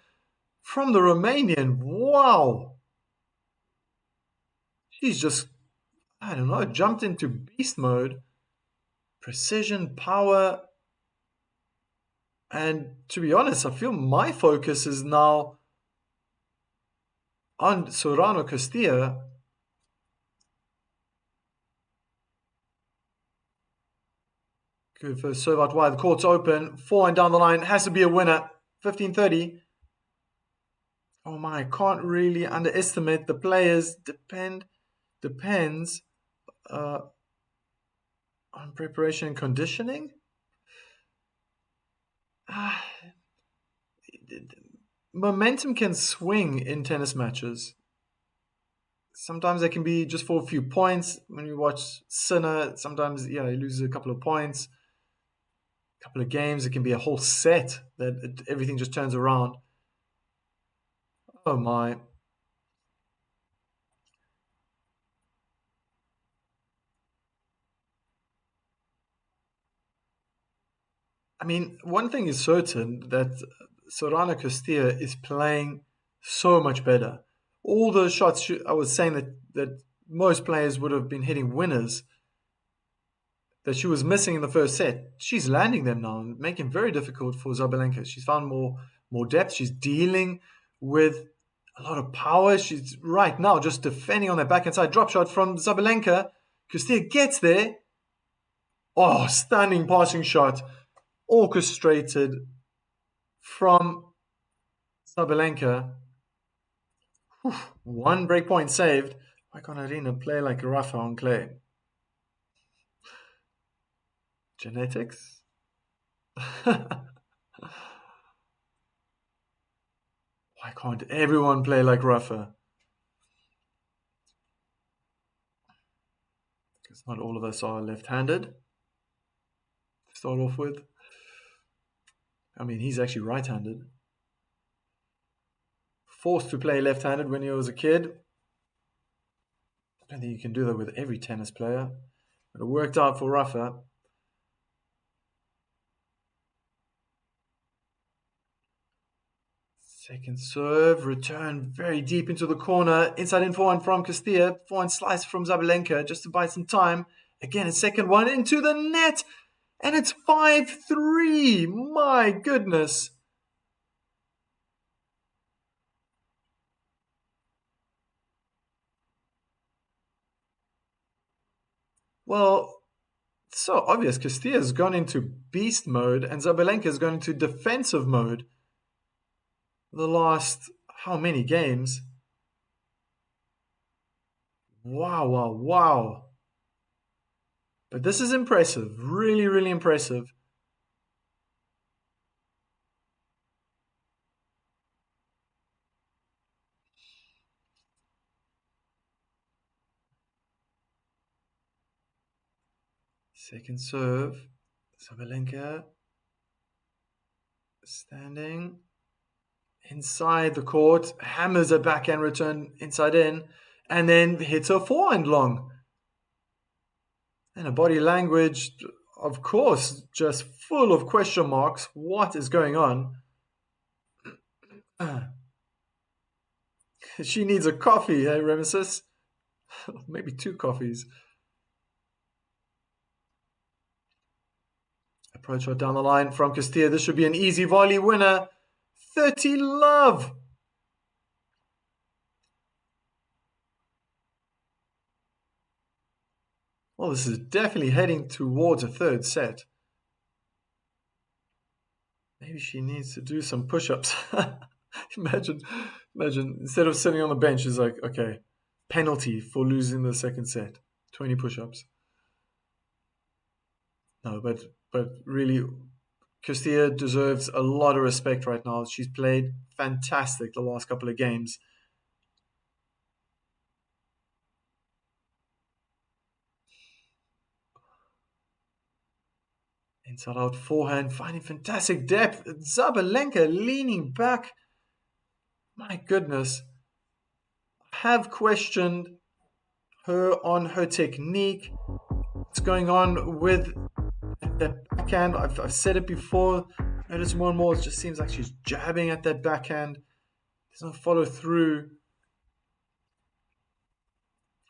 from the Romanian. Wow. She's just, I don't know, jumped into beast mode. Precision, power. And to be honest, I feel my focus is now on Sorano Cirstea. Good first serve out wide. The court's open. Forehand down the line. Has to be a winner. 15-30. Oh my, I can't really underestimate the players. Depends on preparation and conditioning. Momentum can swing in tennis matches. Sometimes it can be just for a few points. When you watch Sinner, sometimes he loses a couple of points. A couple of games, it can be a whole set that everything just turns around. Oh my. I mean, one thing is certain, that Sorana Cirstea is playing so much better. All those shots, I was saying that most players would have been hitting winners that she was missing in the first set. She's landing them now and making it very difficult for Sabalenka. She's found more depth. She's dealing with a lot of power. She's right now just defending on that backhand side drop shot from Sabalenka. Cirstea gets there. Oh, stunning passing shot. Orchestrated from Sabalenka. One breakpoint saved. Why can't Arena play like Rafa on clay? Genetics? Why can't everyone play like Rafa? Because not all of us are left-handed to start off with. I mean, he's actually right-handed. Forced to play left-handed when he was a kid. I don't think you can do that with every tennis player. But it worked out for Rafa. Second serve, return very deep into the corner. Inside in forehand from Cirstea. Forehand slice from Sabalenka just to buy some time. Again, a second one into the net. And it's 5-3. My goodness. Well, it's so obvious. Cirstea has gone into beast mode and Sabalenka has gone into defensive mode. The last how many games? Wow. But this is impressive. Really, really impressive. Second serve. Sabalenka standing inside the court, hammers a backhand return inside in, and then hits a forehand long. And a body language, of course, just full of question marks. What is going on? She needs a coffee, hey, Remesis? Maybe 2 coffees. Approach shot down the line from Cirstea. This should be an easy volley winner. 30 love. Well, this is definitely heading towards a third set. Maybe she needs to do some push-ups. Imagine, instead of sitting on the bench, it's like, okay, penalty for losing the second set. 20 push-ups. No, but really, Cirstea deserves a lot of respect right now. She's played fantastic the last couple of games. Inside out forehand, finding fantastic depth. Sabalenka leaning back. My goodness. I have questioned her on her technique. What's going on with that backhand? I've said it before. I notice more and more. It just seems like she's jabbing at that backhand. There's no follow through.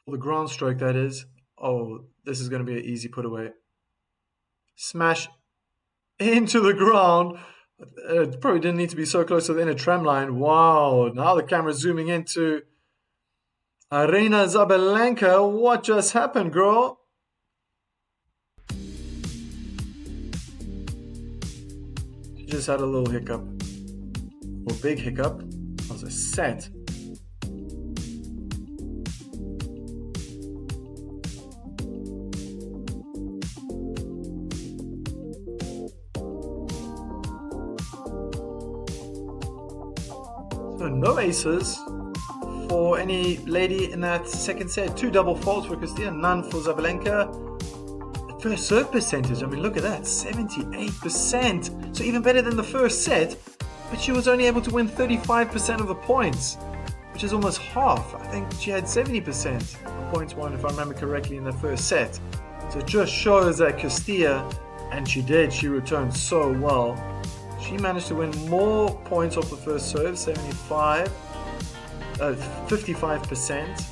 For the ground stroke, that is. Oh, this is going to be an easy put away. Smash into the ground. It probably didn't need to be so close to the inner tram line. Wow, now the camera's zooming into Aryna Sabalenka. What just happened, girl? She just had a little hiccup. Or big hiccup. That was a set. So no aces for any lady in that second set. 2 double faults for Cirstea, none for Sabalenka. First serve percentage, I mean, look at that, 78%. So even better than the first set, but she was only able to win 35% of the points, which is almost half. I think she had 70% of points won, if I remember correctly, in the first set. So it just shows that Cirstea, and she returned so well. She managed to win more points off the first serve, 55%.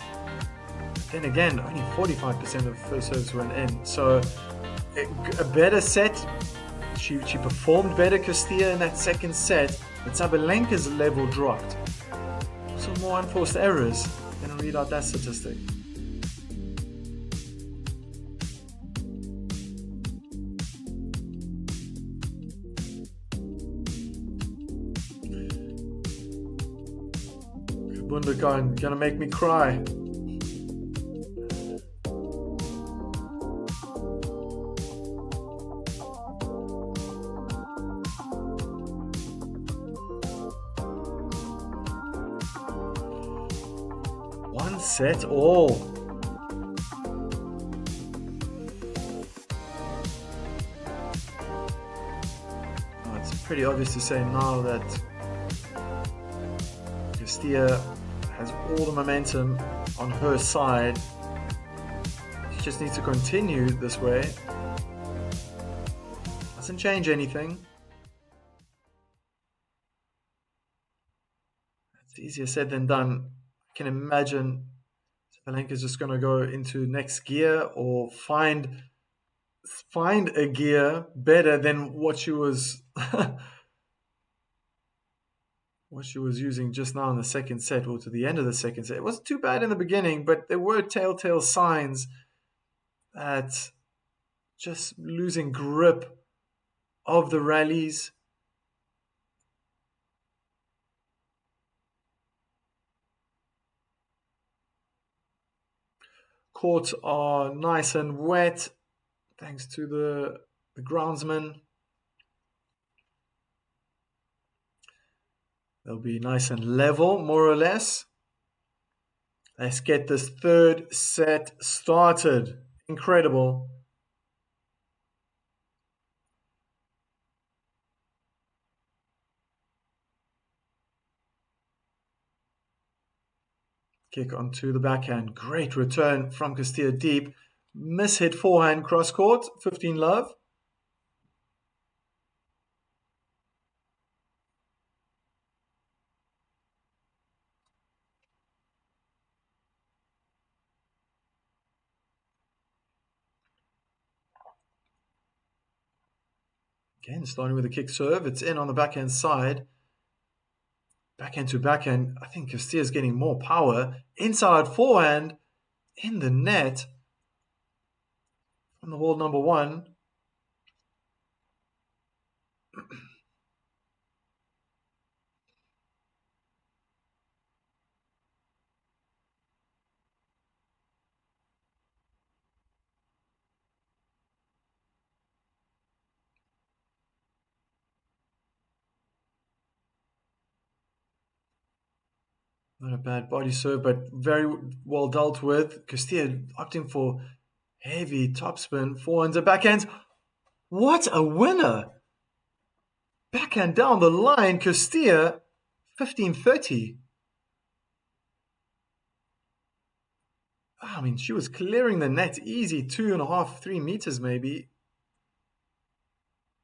Then again, only 45% of first serves went in. So a better set. She performed better, Cirstea, in that second set, but Sabalenka's level dropped. So more unforced errors. I'm going to read out that statistic. Bundegarn, gonna make me cry. One set all. Oh, it's pretty obvious to say now that Cirstea has all the momentum on her side. She just needs to continue this way. Doesn't change anything. It's easier said than done. I can imagine Sabalenka is just going to go into next gear or find a gear better than what she was what she was using just now in the second set, or to the end of the second set. It wasn't too bad in the beginning, but there were telltale signs that just losing grip of the rallies. Courts are nice and wet thanks to the groundsman. They'll be nice and level, more or less. Let's get this third set started. Incredible. Kick onto the backhand. Great return from Cirstea deep. Mishit forehand cross court. 15 love. Again, starting with a kick serve. It's in on the backhand side. Backhand to backhand. I think Cirstea is getting more power. Inside forehand. In the net. From the wall number one. Not a bad body serve, but very well dealt with. Cirstea opting for heavy topspin, forehands and backhands. What a winner! Backhand down the line, Cirstea, 15-30. I mean, she was clearing the net easy, 2.5, 3 meters maybe.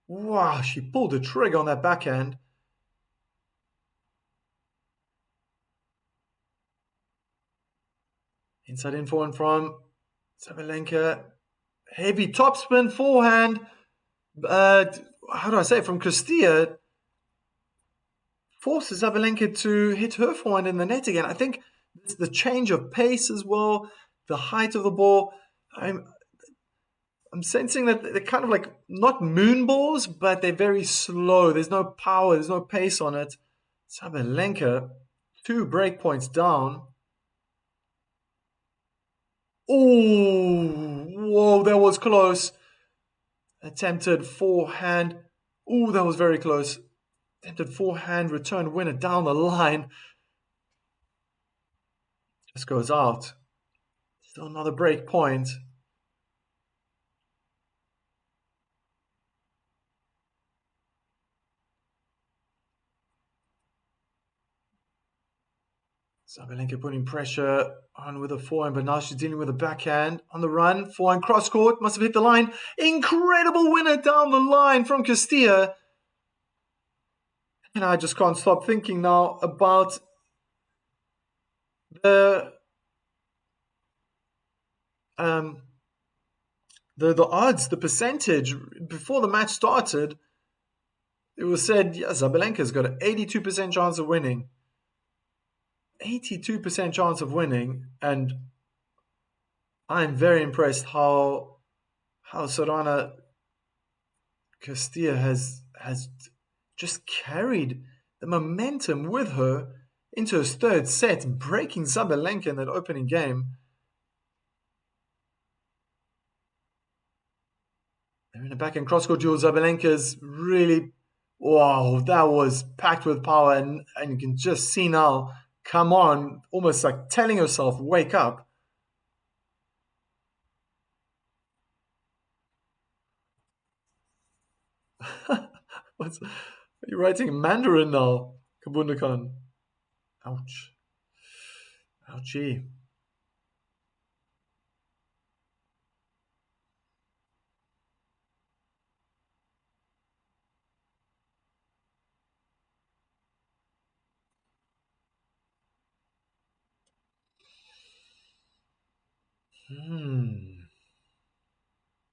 Wow, she pulled the trigger on that backhand. Inside in forehand from Sabalenka. Heavy topspin forehand. How do I say it? From Cirstea. Forces Sabalenka to hit her forehand in the net again. I think it's the change of pace as well. The height of the ball. I'm sensing that they're kind of like not moon balls, but they're very slow. There's no power. There's no pace on it. Sabalenka, 2 break points down. Oh, whoa, that was close. Attempted forehand. Oh, that was very close. Attempted forehand return winner down the line. Just goes out. Still another break point. Sabalenka putting pressure on with a forehand, but now she's dealing with a backhand on the run. Forehand cross court, must have hit the line. Incredible winner down the line from Cirstea. And I just can't stop thinking now about the um, the odds, the percentage. Before the match started, it was said, yeah, Zabalenka's got an 82% chance of winning. 82% chance of winning, and I'm very impressed how Sorana Castilla has just carried the momentum with her into his third set, breaking Sabalenka in that opening game. They're in a backhand cross-court duel. Sabalenka's really, wow, that was packed with power, and you can just see now, come on, almost like telling herself, wake up. What's, are you writing Mandarin now, Kabundakan? Ouch. Ouchie.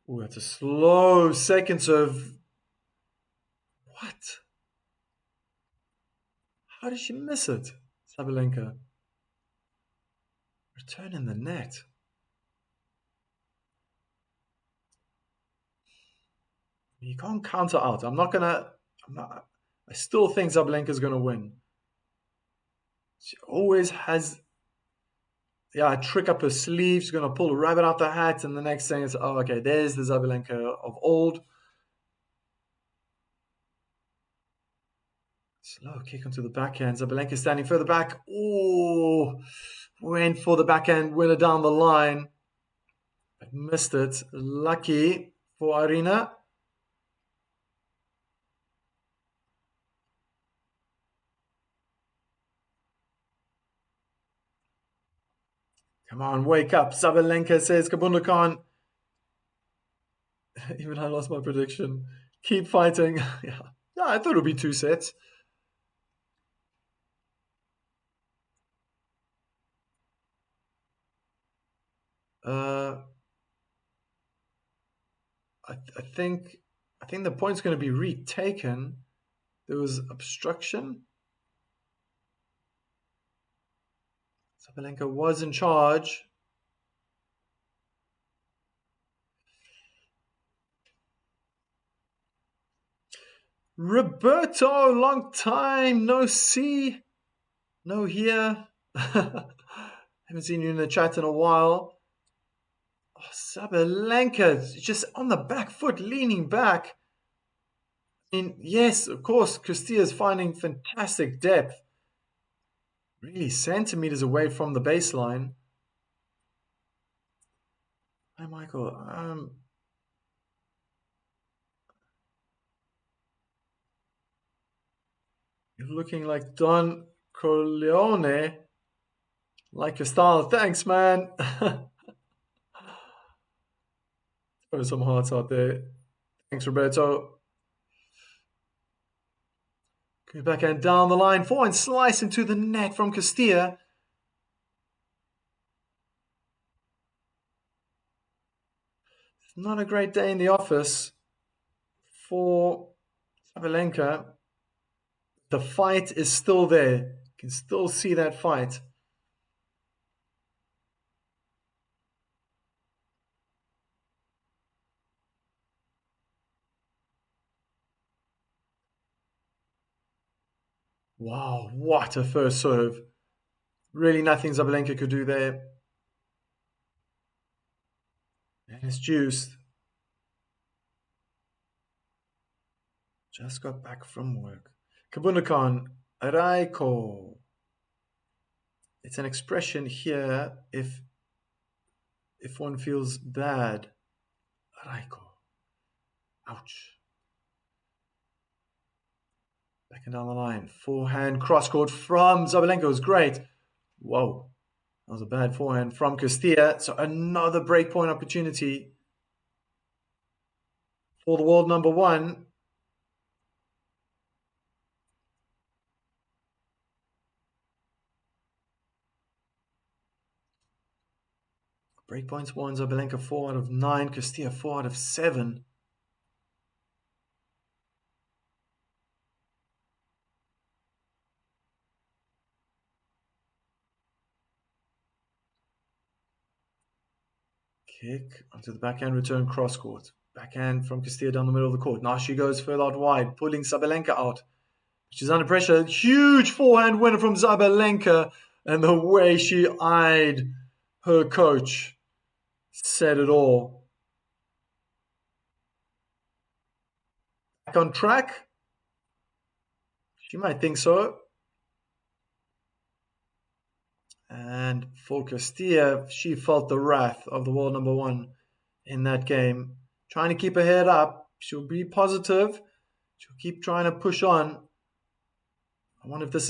Oh, that's a slow second serve. What? How did she miss it? Sabalenka. Return in the net. You can't counter out. I'm not. I still think Sabalenka's gonna win. She always has, yeah, a trick up her sleeve. She's gonna pull a rabbit out the hat, and the next thing is, oh, okay, there's the Sabalenka of old. Slow kick onto the backhand. Sabalenka standing further back. Oh, went for the backhand winner down the line, but missed it. Lucky for Irina. Come on, wake up. Sabalenka, says Kabundakan. Even I lost my prediction. Keep fighting. Yeah. Yeah, I thought it would be 2 sets. Uh, I think the point's going to be retaken. There was obstruction. Sabalenka was in charge. Roberto, long time no see, no hear. Haven't seen you in the chat in a while. Oh, Sabalenka just on the back foot, leaning back. I mean, yes, of course, Cirstea is finding fantastic depth, really centimeters away from the baseline. Hi, Michael. You're looking like Don Corleone. Like your style. Thanks, man. Throw some hearts out there. Thanks, Roberto. Good backhand down the line. Forehand slice into the net from Castilla. It's not a great day in the office for Sabalenka. The fight is still there. You can still see that fight. Wow, what a first serve. Really nothing Sabalenka could do there. And it's juiced. Just got back from work. Kabundakan, Raiko. It's an expression here if one feels bad. Raiko. Ouch. Back and down the line. Forehand cross court from Sabalenka was great. Whoa. That was a bad forehand from Castilla. So another breakpoint opportunity for the world number one. Breakpoints 1, Sabalenka 4 out of 9, Cirstea 4 out of 7. Kick onto the backhand, return cross court. Backhand from Cirstea down the middle of the court. Now she goes further out wide, pulling Sabalenka out. She's under pressure. Huge forehand winner from Sabalenka. And the way she eyed her coach said it all. Back on track? She might think so. And for Cirstea, she felt the wrath of the world number 1 in that game. Trying to keep her head up. She'll be positive. She'll keep trying to push on. I wonder if this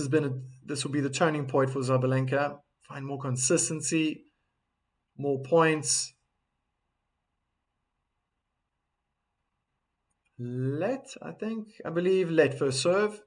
will be the turning point for Sabalenka. Find more consistency, more points. I believe let first serve.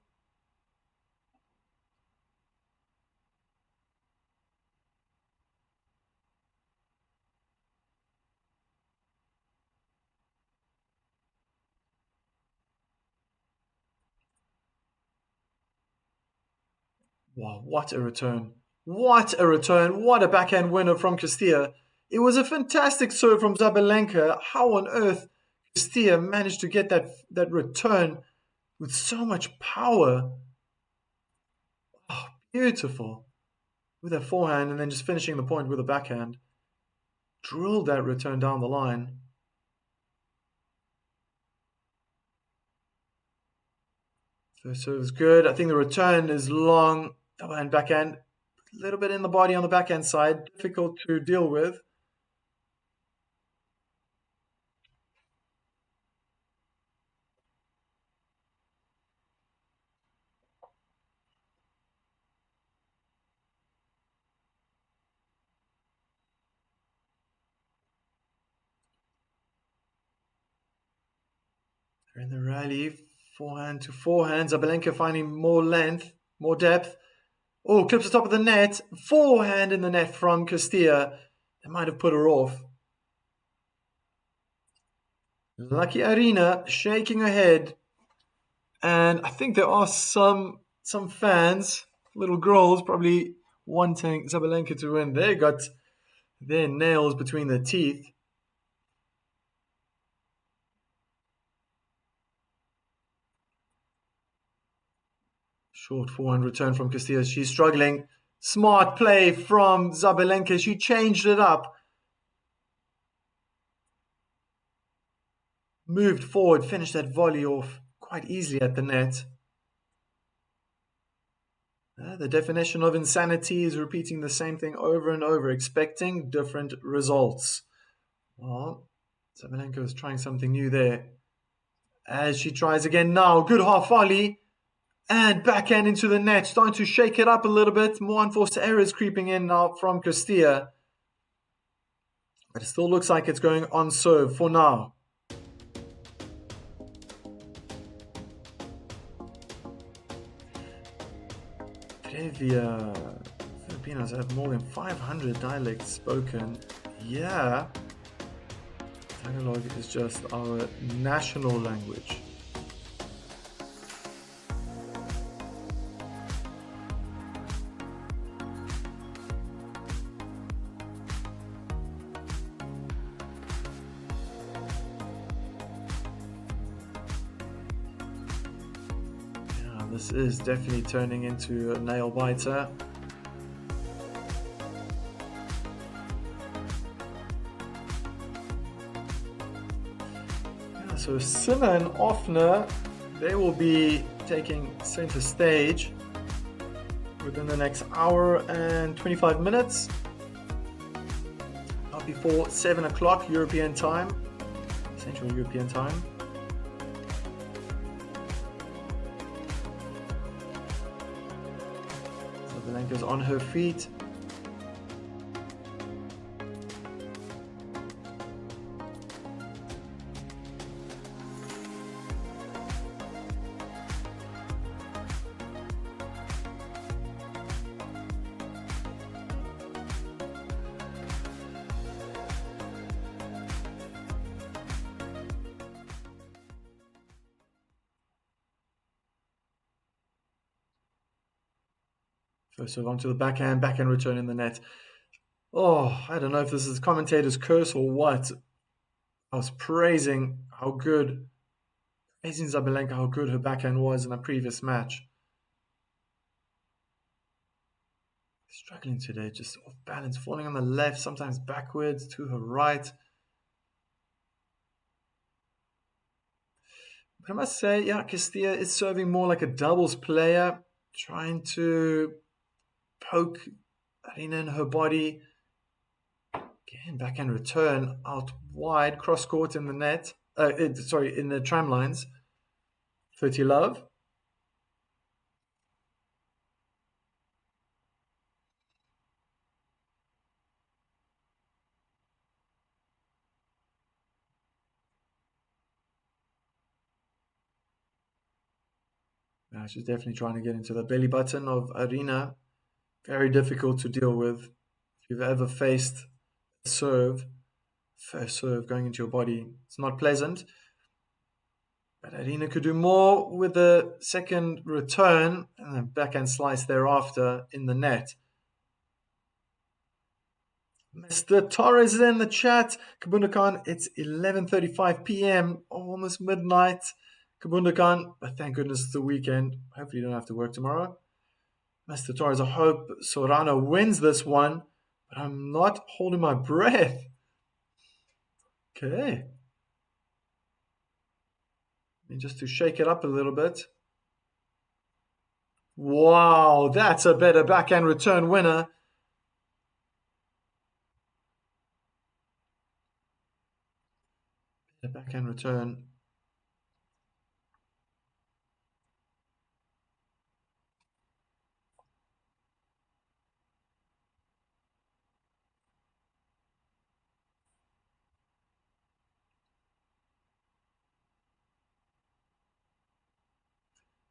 Wow, what a return. What a return. What a backhand winner from Cirstea. It was a fantastic serve from Sabalenka. How on earth Cirstea managed to get that return with so much power? Oh, beautiful. With a forehand and then just finishing the point with a backhand. Drilled that return down the line. First serve is good. I think the return is long. Double hand backhand. A little bit in the body on the backhand side. Difficult to deal with. They're in the rally. Forehand to forehand. Sabalenka finding more length, more depth. Oh, clips the top of the net. Forehand in the net from Cirstea. That might have put her off. Lucky Arena shaking her head. And I think there are some fans, little girls, probably wanting Sabalenka to win. They got their nails between their teeth. Short forehand return from Cirstea. She's struggling. Smart play from Sabalenka. She changed it up. Moved forward, finished that volley off quite easily at the net. The definition of insanity is repeating the same thing over and over, expecting different results. Well, Sabalenka is trying something new there. As she tries again now. Good half volley. And backhand into the net. Starting to shake it up a little bit. More unforced errors creeping in now from Cirstea. But it still looks like it's going on serve for now. Trivia. Filipinos have more than 500 dialects spoken. Yeah. Tagalog is just our national language. This is definitely turning into a nail biter. So Sinner and Offner, they will be taking center stage within the next hour and 25 minutes. Not before 7 o'clock European time, Central European time. Sabalenka's on her feet. First serve onto the backhand return in the net. Oh, I don't know if this is commentator's curse or what. I was praising Sabalenka, how good her backhand was in a previous match. Struggling today, just off balance, falling on the left, sometimes backwards to her right. But I must say, yeah, Cirstea is serving more like a doubles player, trying to poke Arina in her body. Again, backhand return out wide, cross court in the net. In the tram lines. 30 love. She's definitely trying to get into the belly button of Arina. Very difficult to deal with. If you've ever faced a first serve going into your body, it's not pleasant. But Arina could do more with the second return and a backhand slice thereafter in the net. Mr. Torres is in the chat. Kabundakan, it's 11:35 p.m., almost midnight. Kabundakan, but thank goodness it's the weekend. Hopefully you don't have to work tomorrow. Mr. Torres, I hope Sorano wins this one, but I'm not holding my breath. Okay. Just to shake it up a little bit. Wow, that's a better backhand return winner. The backhand return.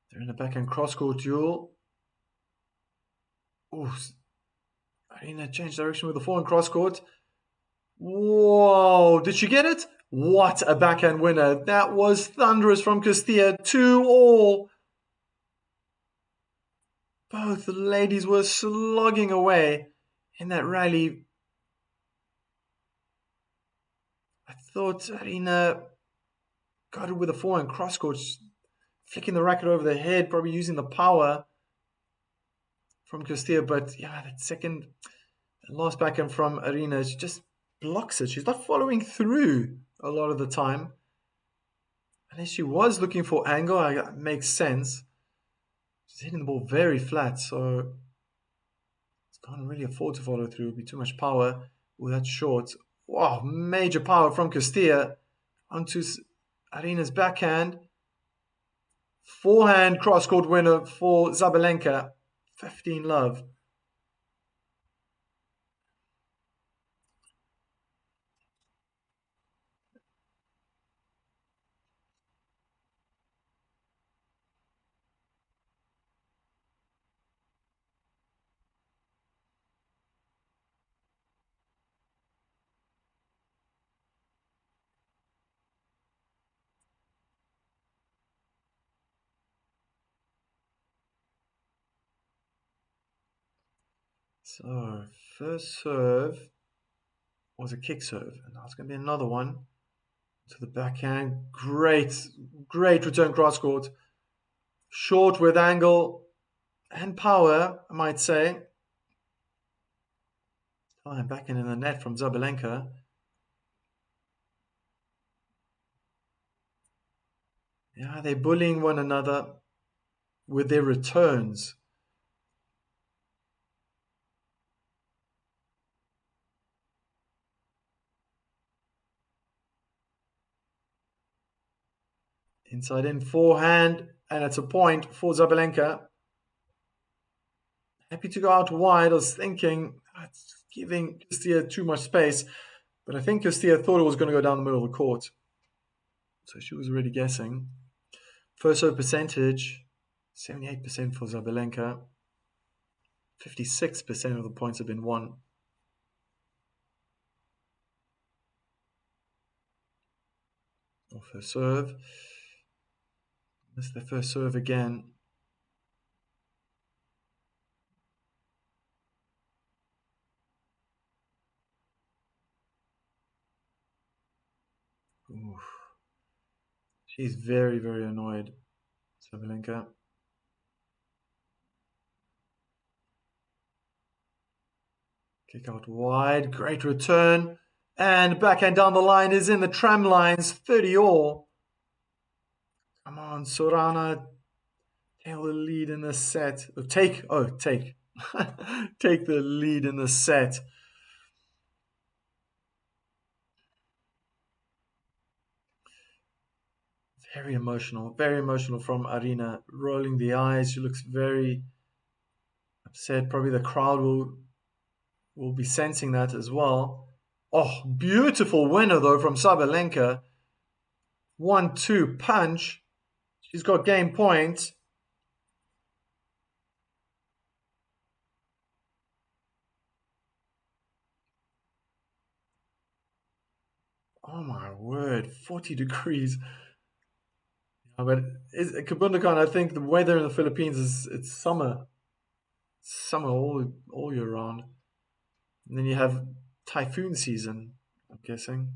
They're in a backhand cross-court duel. Ooh, Arina changed direction with the forehand cross-court. Whoa, did she get it? What a backhand winner. That was thunderous from Cirstea. 2-all. Both the ladies were slogging away in that rally. I thought Arina got it with a forehand cross-court, flicking the racket over the head, probably using the power from Cirstea. But yeah, that last backhand from Arina, she just blocks it. She's not following through a lot of the time. Unless she was looking for angle, it makes sense. She's hitting the ball very flat, so it's can't really afford to follow through. It would be too much power. Oh, that's short. Wow, major power from Cirstea onto Arina's backhand. Forehand cross-court winner for Sabalenka. 15 love. So, first serve was a kick serve, and now it's going to be another one to the backhand. Great return cross court. Short with angle and power, I might say. Oh, and backhand in the net from Sabalenka. Yeah, they're bullying one another with their returns. Inside in forehand, and it's a point for Sabalenka. Happy to go out wide. I was thinking it's giving Cirstea too much space, but I think Cirstea thought it was going to go down the middle of the court. So she was already guessing. First serve percentage, 78% for Sabalenka. 56% of the points have been won. Off her serve. Missed the first serve again. She's very, very annoyed, Sabalenka. Kick out wide, great return. And backhand down the line is in the tram lines, 30 all. Come on, Sorana, take the lead in the set. Take. Take the lead in the set. Very emotional from Arina, rolling the eyes. She looks very upset. Probably the crowd will be sensing that as well. Oh, beautiful winner though from Sabalenka. 1-2 punch. She's got game points. Oh my word, 40 degrees. But Kabundakan, I think the weather in the Philippines it's summer. Summer all year round. And then you have typhoon season, I'm guessing.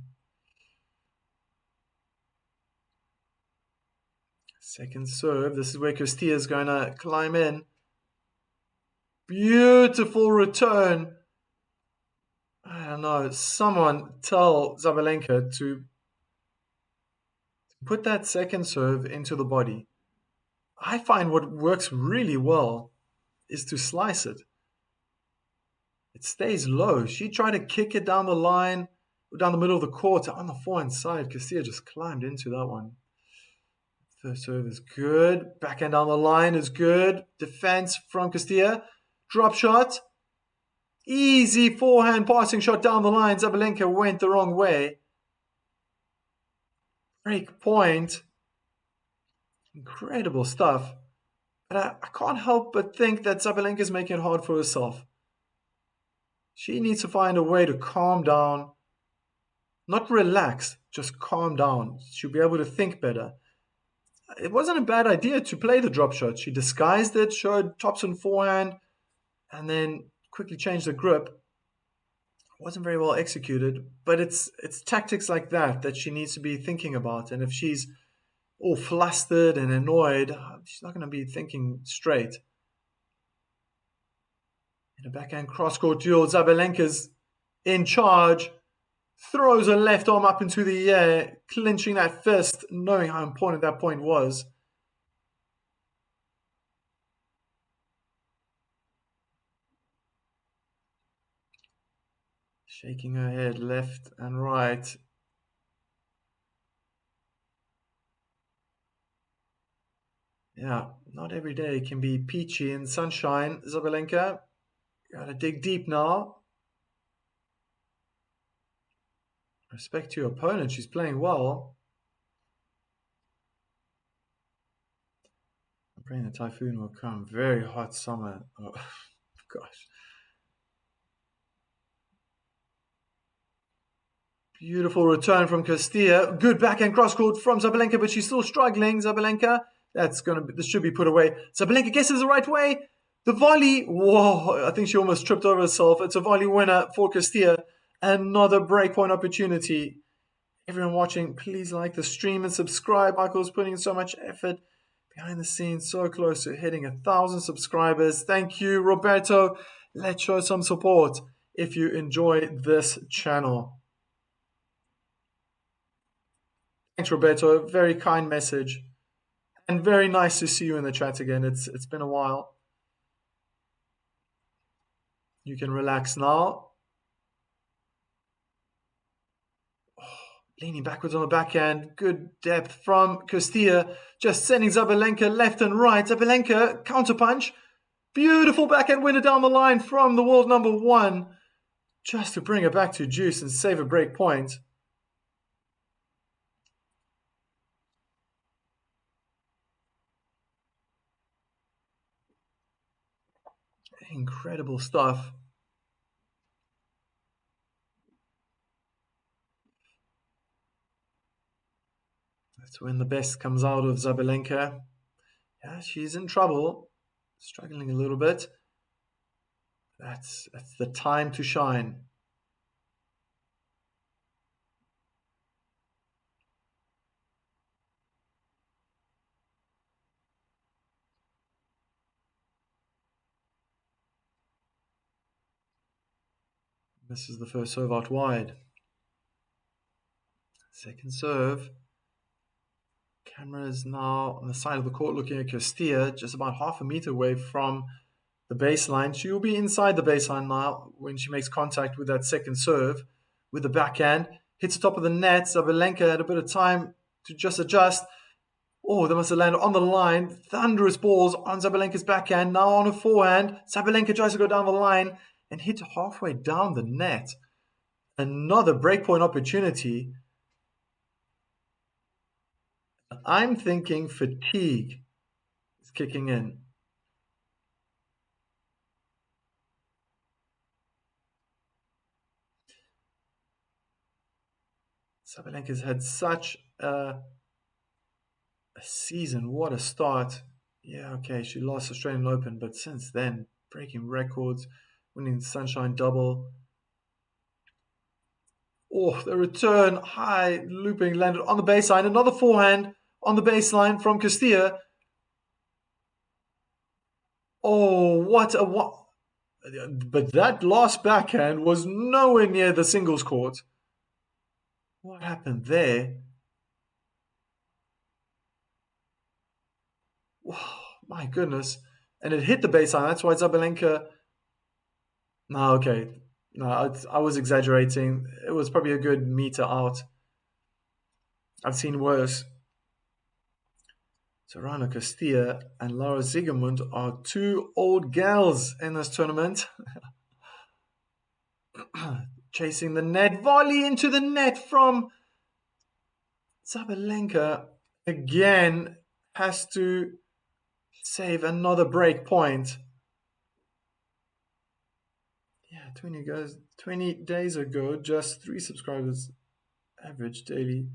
Second serve. This is where Cirstea is going to climb in. Beautiful return. I don't know. Someone tell Zabalenka to put that second serve into the body. I find what works really well is to slice it. It stays low. She tried to kick it down the line, down the middle of the court on the forehand side. Cirstea just climbed into that one. First serve is good. Backhand down the line is good. Defense from Cirstea. Drop shot. Easy forehand passing shot down the line. Sabalenka went the wrong way. Break point. Incredible stuff. But I can't help but think that Sabalenka is making it hard for herself. She needs to find a way to calm down. Not relax, just calm down. She'll be able to think better. It wasn't a bad idea to play the drop shot. She disguised it, showed topspin forehand, and then quickly changed the grip. It wasn't very well executed, but it's tactics like that she needs to be thinking about. And if she's all flustered and annoyed, she's not going to be thinking straight. In a backhand cross-court duel, Zabalenka's in charge, throws her left arm up into the air, clinching that fist, knowing how important that point was. Shaking her head left and right. Yeah, not every day can be peachy in sunshine, Zabalenka. Gotta dig deep now. Respect to your opponent, she's playing well. I'm praying the typhoon will come. Very hot summer. Oh, gosh. Beautiful return from Cirstea. Good backhand cross court from Sabalenka, but she's still struggling. Zabalenka, this should be put away. Sabalenka guesses the right way. The volley. Whoa! I think she almost tripped over herself. It's a volley winner for Cirstea. Another breakpoint opportunity. Everyone watching, please like the stream and subscribe. Michael's putting in so much effort behind the scenes, so close to hitting 1,000 subscribers. Thank you, Roberto. Let's show some support if you enjoy this channel. Thanks, Roberto. Very kind message. And very nice to see you in the chat again. It's been a while. You can relax now. Leaning backwards on the backhand. Good depth from Cirstea. Just sending Zabalenka left and right. Zabalenka, counterpunch. Beautiful backhand winner down the line from the world number one. Just to bring it back to juice and save a break point. Incredible stuff. That's when the best comes out of Sabalenka. Yeah, she's in trouble. Struggling a little bit. That's the time to shine. This is the first serve out wide. Second serve. Camera is now on the side of the court looking at Cirstea, just about half a meter away from the baseline. She will be inside the baseline now when she makes contact with that second serve with the backhand. Hits the top of the net. Sabalenka had a bit of time to just adjust. Oh, they must have landed on the line. Thunderous balls on Sabalenka's backhand. Now on her forehand. Sabalenka tries to go down the line and hit halfway down the net. Another breakpoint opportunity. I'm thinking fatigue is kicking in. Sabalenka's had such a season. What a start. Yeah, okay, she lost Australian Open, but since then, breaking records, winning the Sunshine Double. Oh, the return, high looping, landed on the baseline. Another forehand on the baseline from Cirstea. Oh, what a what! But that last backhand was nowhere near the singles court. What happened there? Oh, my goodness. And it hit the baseline. That's why Sabalenka... No, okay. No, I was exaggerating. It was probably a good meter out. I've seen worse. Sorana Cirstea and Laura Siegemund are two old gals in this tournament. Chasing the net. Volley into the net from Sabalenka. Again, has to save another break point. Yeah, 20 days ago, just 3 subscribers average daily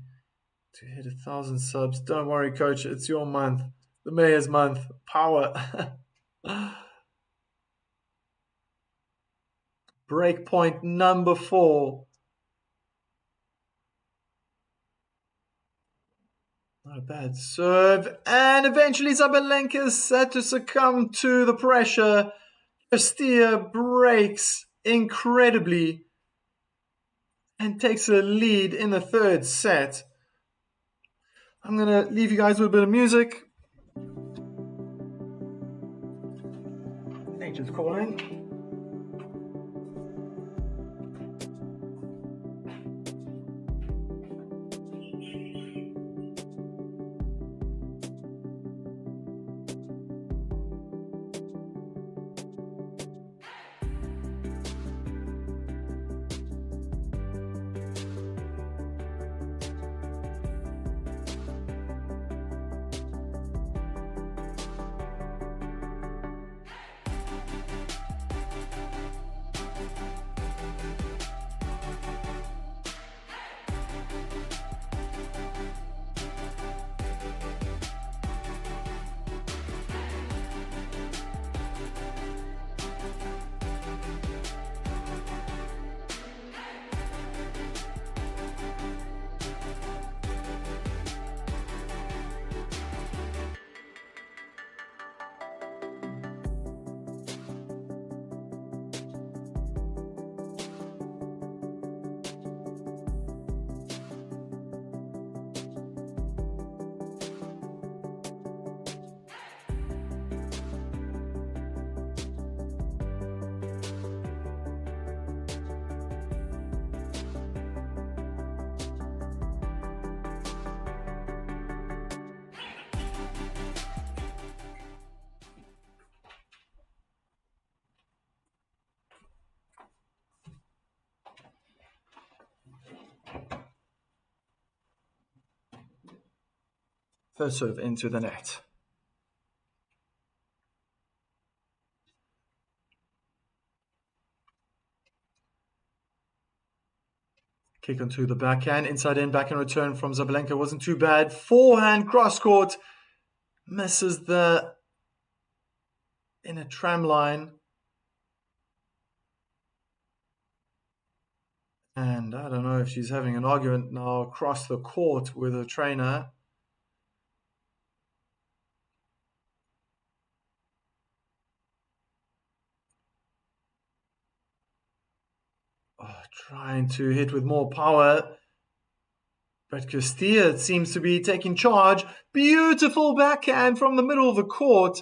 to hit 1,000 subs. Don't worry, coach, it's your month. The mayor's month. Power. Break point number 4. Not a bad serve. And eventually Sabalenka is set to succumb to the pressure. Cirstea breaks incredibly and takes a lead in the third set. I'm going to leave you guys with a bit of music. Nature's calling. First serve into the net. Kick onto the backhand. Inside in, backhand return from Sabalenka wasn't too bad. Forehand cross court. Misses the inner tram line. And I don't know if she's having an argument now across the court with her trainer. Trying to hit with more power. But Cirstea seems to be taking charge. Beautiful backhand from the middle of the court.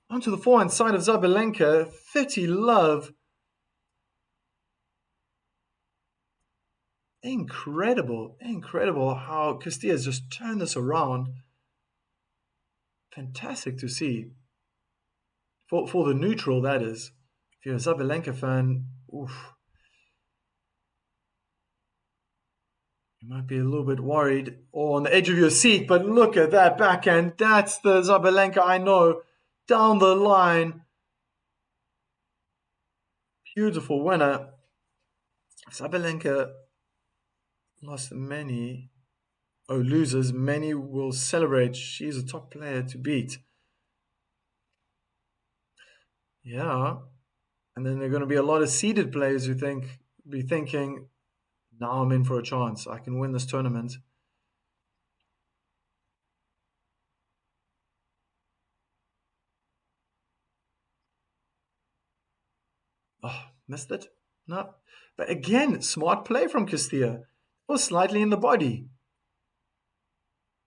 Onto the forehand side of Sabalenka. 30 love. Incredible. Incredible how Cirstea has just turned this around. Fantastic to see. For the neutral, that is. If you're a Sabalenka fan, oof. You might be a little bit worried or on the edge of your seat, but look at that backhand. That's the Sabalenka I know. Down the line. Beautiful winner. Sabalenka lost many, loses, many will celebrate. She's a top player to beat. Yeah. And then there are going to be a lot of seeded players who be thinking, now I'm in for a chance. I can win this tournament. Oh, missed it? No. But again, smart play from Cirstea. Was slightly in the body.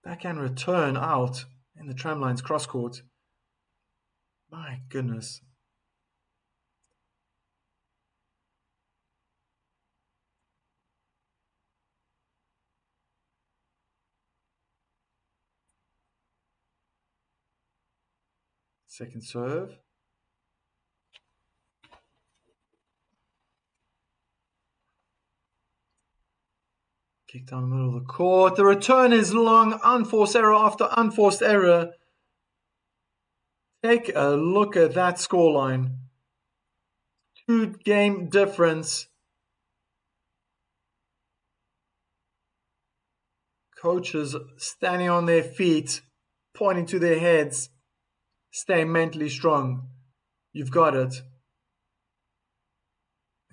Backhand return out in the tramline's cross court. My goodness. Second serve. Kick down the middle of the court. The return is long. Unforced error after unforced error. Take a look at that scoreline. 2-game difference. Coaches standing on their feet, pointing to their heads. Stay mentally strong. You've got it.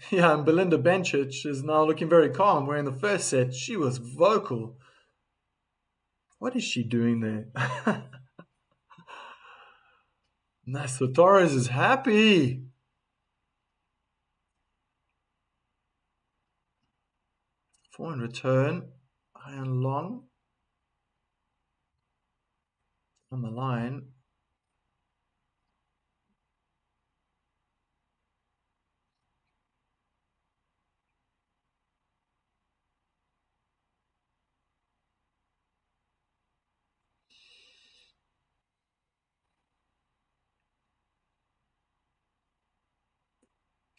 Yeah, and Belinda Bencic is now looking very calm, where in the first set she was vocal. What is she doing there? Néstor Torres is happy. Forehand return. Iron long. On the line.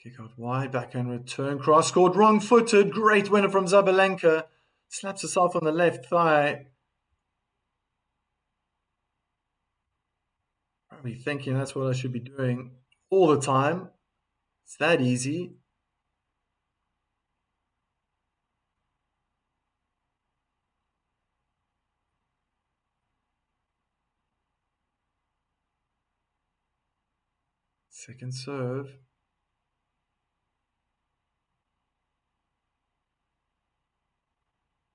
Kick out wide, backhand return, cross scored, wrong footed, great winner from Sabalenka. Slaps herself on the left thigh. Probably thinking that's what I should be doing all the time. It's that easy. Second serve.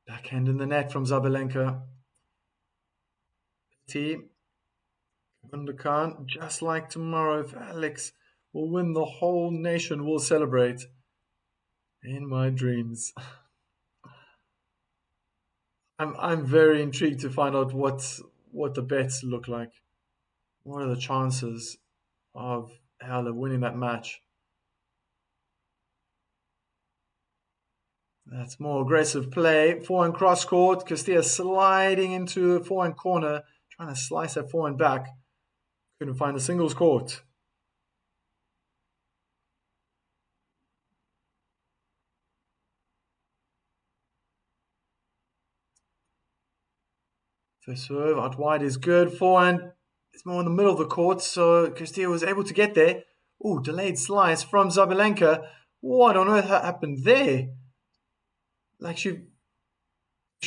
Backhand in the net from Sabalenka. Undercant, just like tomorrow, if Alex will win, the whole nation will celebrate. In my dreams. I'm very intrigued to find out what the bets look like. What are the chances of Halle winning that match? That's more aggressive play. Forehand cross court. Cirstea sliding into the forehand corner, trying to slice that forehand back. Couldn't find the singles court. First serve out wide is good. Forehand is more in the middle of the court, so Cirstea was able to get there. Ooh, delayed slice from Sabalenka. What on earth happened there? Like she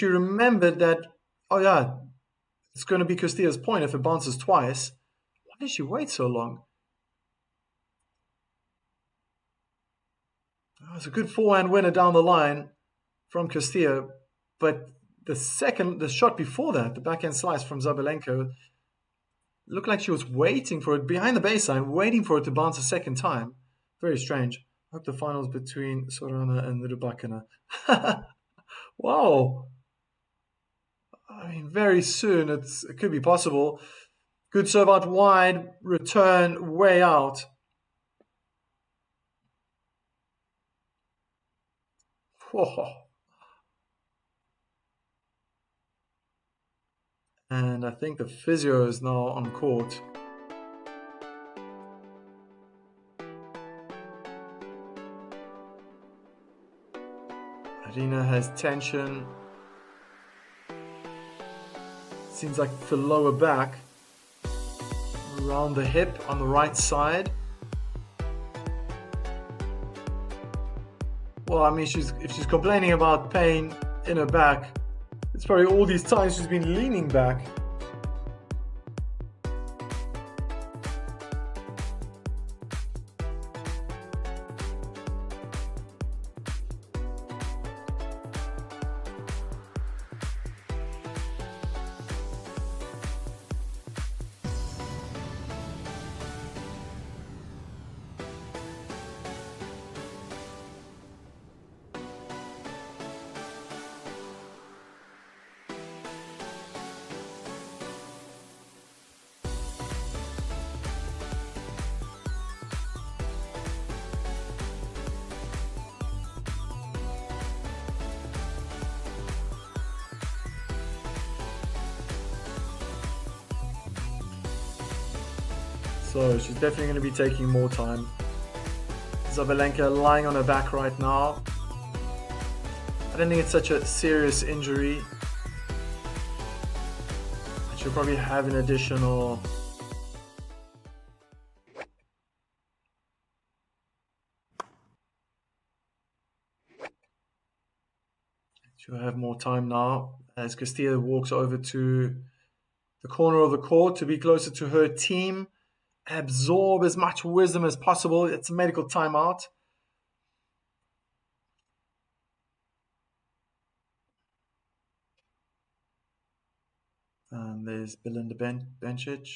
remembered that, oh yeah, it's going to be Cirstea's point if it bounces twice. Why did she wait so long? It was a good forehand winner down the line from Cirstea, but the shot before that, the backhand slice from Sabalenka, looked like she was waiting for it behind the baseline, waiting for it to bounce a second time. Very strange. Hope the finals between Sorana and Rybakina. Wow. I mean, very soon it could be possible. Good serve out wide, return way out. Whoa. And I think the physio is now on court. Arena has tension. Seems like the lower back. Around the hip on the right side. Well, I mean, if she's complaining about pain in her back, it's probably all these times she's been leaning back. So she's definitely going to be taking more time. Sabalenka lying on her back right now. I don't think it's such a serious injury. She'll probably have an additional... She'll have more time now as Cirstea walks over to the corner of the court to be closer to her team. Absorb as much wisdom as possible. It's a medical timeout. And there's Belinda Bencic.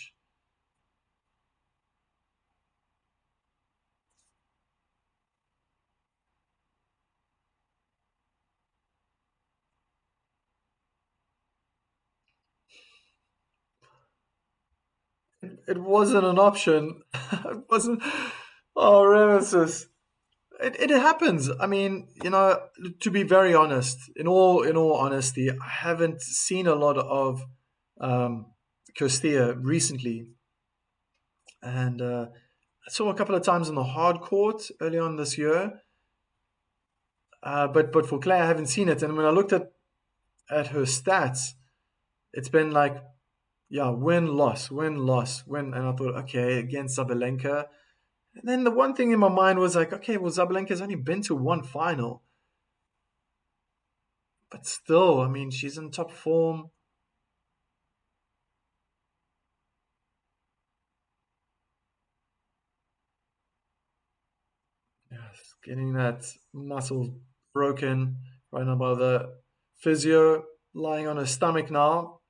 It wasn't an option. It wasn't. Oh, Remesis. It happens. I mean, to be very honest, in all honesty, I haven't seen a lot of um, Cirstea recently, and I saw a couple of times in the hard court early on this year. But for Clay, I haven't seen it. And when I looked at her stats, it's been like, yeah, win, loss, win, loss, win. And I thought, okay, against Sabalenka. And then the one thing in my mind was like, okay, well, Sabalenka's only been to one final. But still, I mean, she's in top form. Yes, getting that muscle broken right now by the physio, lying on her stomach now.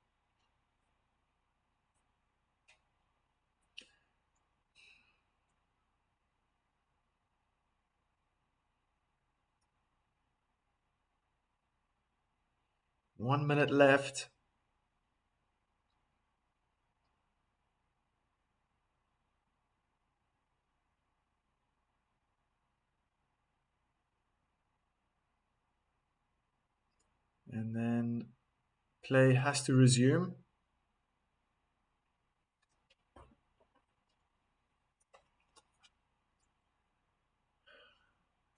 One minute left. And then play has to resume.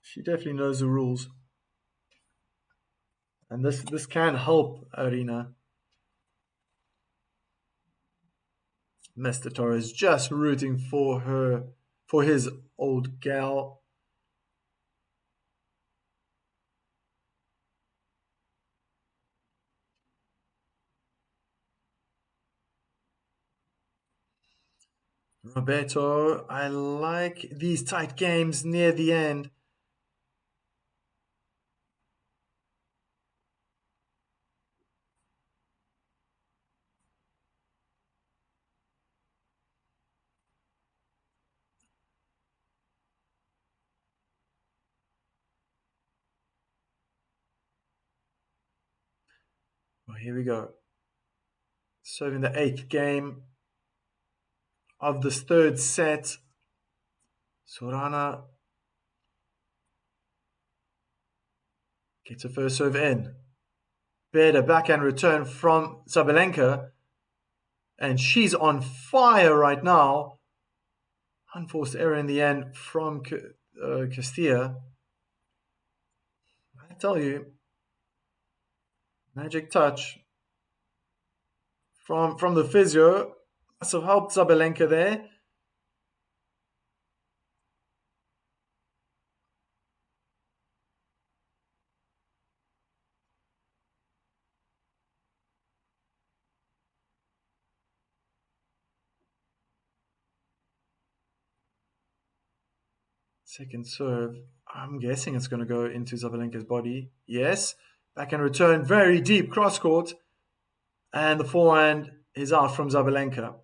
She definitely knows the rules. And this can help Arena. Mr. Torres just rooting for his old gal. Roberto, I like these tight games near the end. here we go. Serving the 8th game of this third set. Sorana gets a first serve in. Better backhand return from Sabalenka. And she's on fire right now. Unforced error in the end from Cirstea. I tell you, magic touch from the physio. Must have helped Sabalenka there. Second serve. I'm guessing it's going to go into Sabalenka's body. Yes. Backhand return, very deep cross court. And the forehand is out from Sabalenka.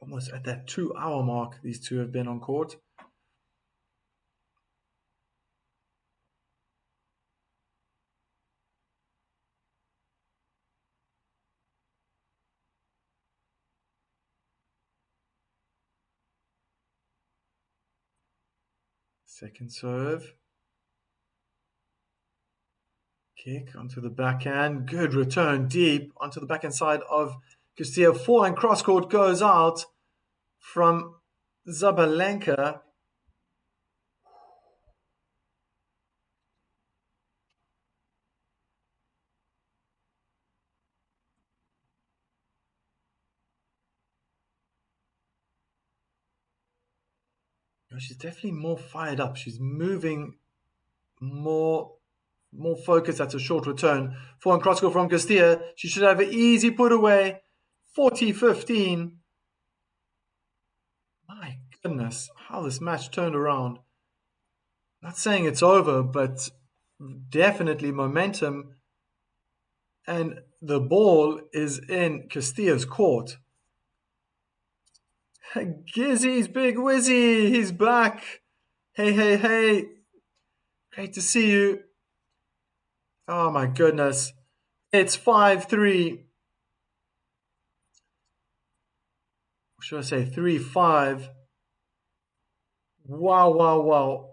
Almost at that 2-hour mark, these two have been on court. Second serve. Kick onto the backhand. Good return deep onto the backhand side of Cirstea. Forehand cross court goes out from Sabalenka. She's definitely more fired up. She's moving more focused. That's a short return. Forehand cross court from Cirstea. She should have an easy put away. 40-15. My goodness, how this match turned around. Not saying it's over, but definitely momentum. And the ball is in Cirstea's court. Gizzy's Big Wizzy, he's back. Hey, hey, hey. Great to see you. Oh my goodness. It's 5-3. Should I say 3-5? Wow, wow, wow.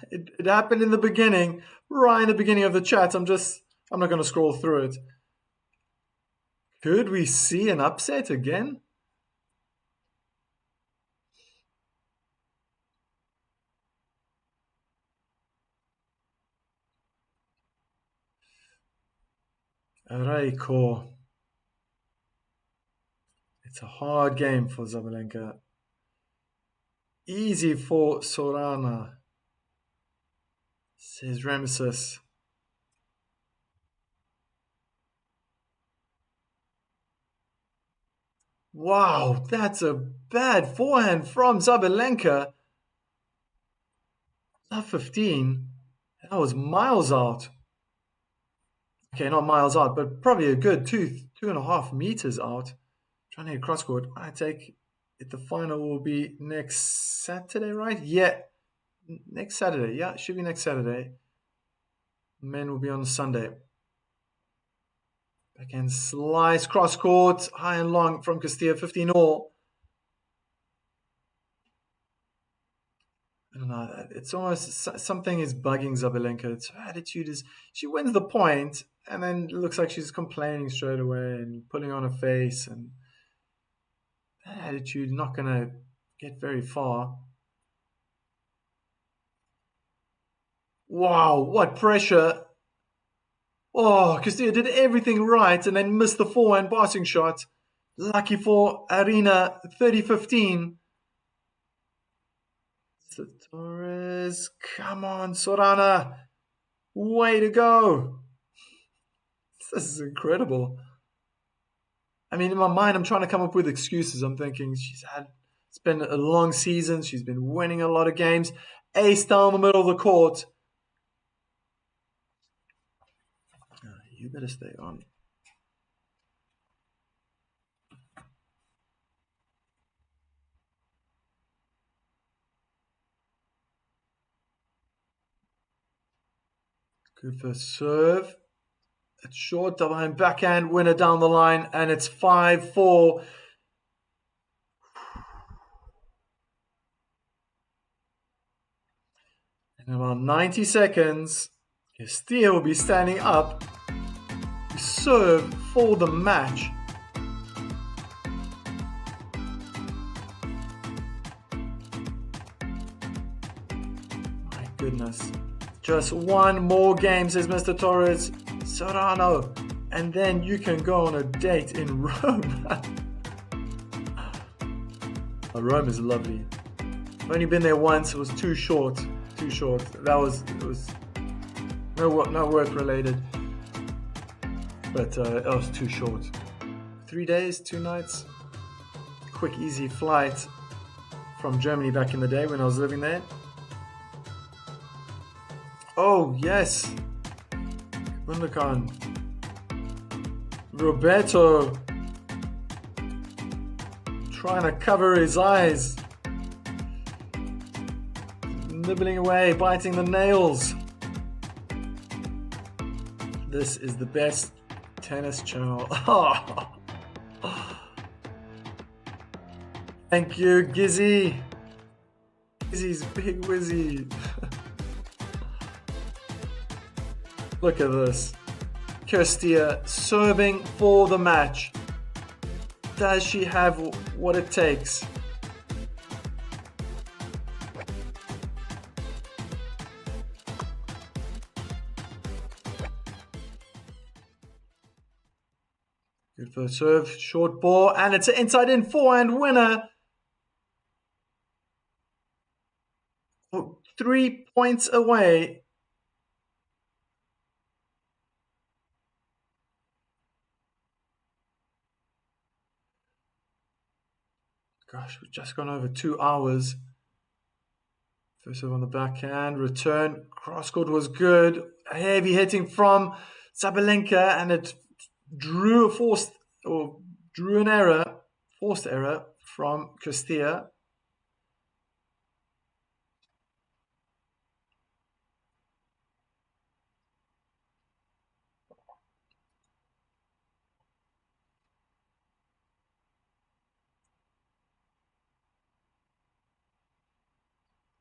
It happened in the beginning, right in the beginning of the chat. I'm not going to scroll through it. Could we see an upset again? Reiko. It's a hard game for Sabalenka. Easy for Sorana, says Ramesses. Wow, that's a bad forehand from Sabalenka. Not 15. That was miles out. Okay, not miles out, but probably a good 2.5 meters out. Trying to hit cross court. I take it. The final will be next Saturday, right? Yeah, next Saturday. Yeah, it should be next Saturday. Men will be on Sunday. Backhand slice, cross court, high and long from Cirstea, 15 all. I don't know. It's almost something is bugging Sabalenka. Her attitude is she wins the point and then it looks like she's complaining straight away and putting on a face, and that attitude not gonna get very far. Wow, what pressure! Oh, Cirstea did everything right and then missed the forehand passing shot. Lucky for Arena, 30-15. Torres, come on, Sorana. Way to go. This is incredible. I mean, in my mind, I'm trying to come up with excuses. I'm thinking it's been a long season. She's been winning a lot of games. Ace down the middle of the court. You better stay on. Good first serve. It's short, double hand backhand, winner down the line, and it's 5-4. In about 90 seconds, Cirstea will be standing up to serve for the match. My goodness. Just one more game, says Mr. Torres. Serrano. And then you can go on a date in Rome. Rome is lovely. I've only been there once. It was too short. Too short. It was no work related. But it was too short. 3 days, 2 nights. Quick, easy flight from Germany back in the day when I was living there. Oh, yes. Gundogan. Roberto. Trying to cover his eyes. Nibbling away, biting the nails. This is the best tennis channel. Thank you, Gizzy. Gizzy's big whizzy. Look at this. Cirstea serving for the match. Does she have what it takes? Good first serve, short ball, and it's an inside in forehand winner. 3 points away. Gosh, we've just gone over 2 hours. First serve on the backhand, return, cross-court was good. Heavy hitting from Sabalenka, and it drew an error, forced error from Cirstea.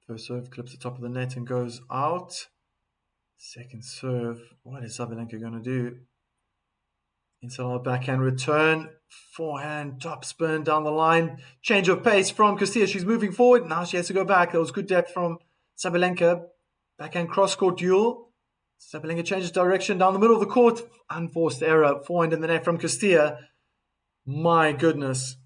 First serve clips the top of the net and goes out. Second serve, what is Sabalenka going to do? Inside on the backhand return, forehand, top spin down the line. Change of pace from Cirstea. She's moving forward. Now she has to go back. That was good depth from Sabalenka. Backhand cross-court duel. Sabalenka changes direction down the middle of the court. Unforced error. Forehand in the net from Cirstea. My goodness.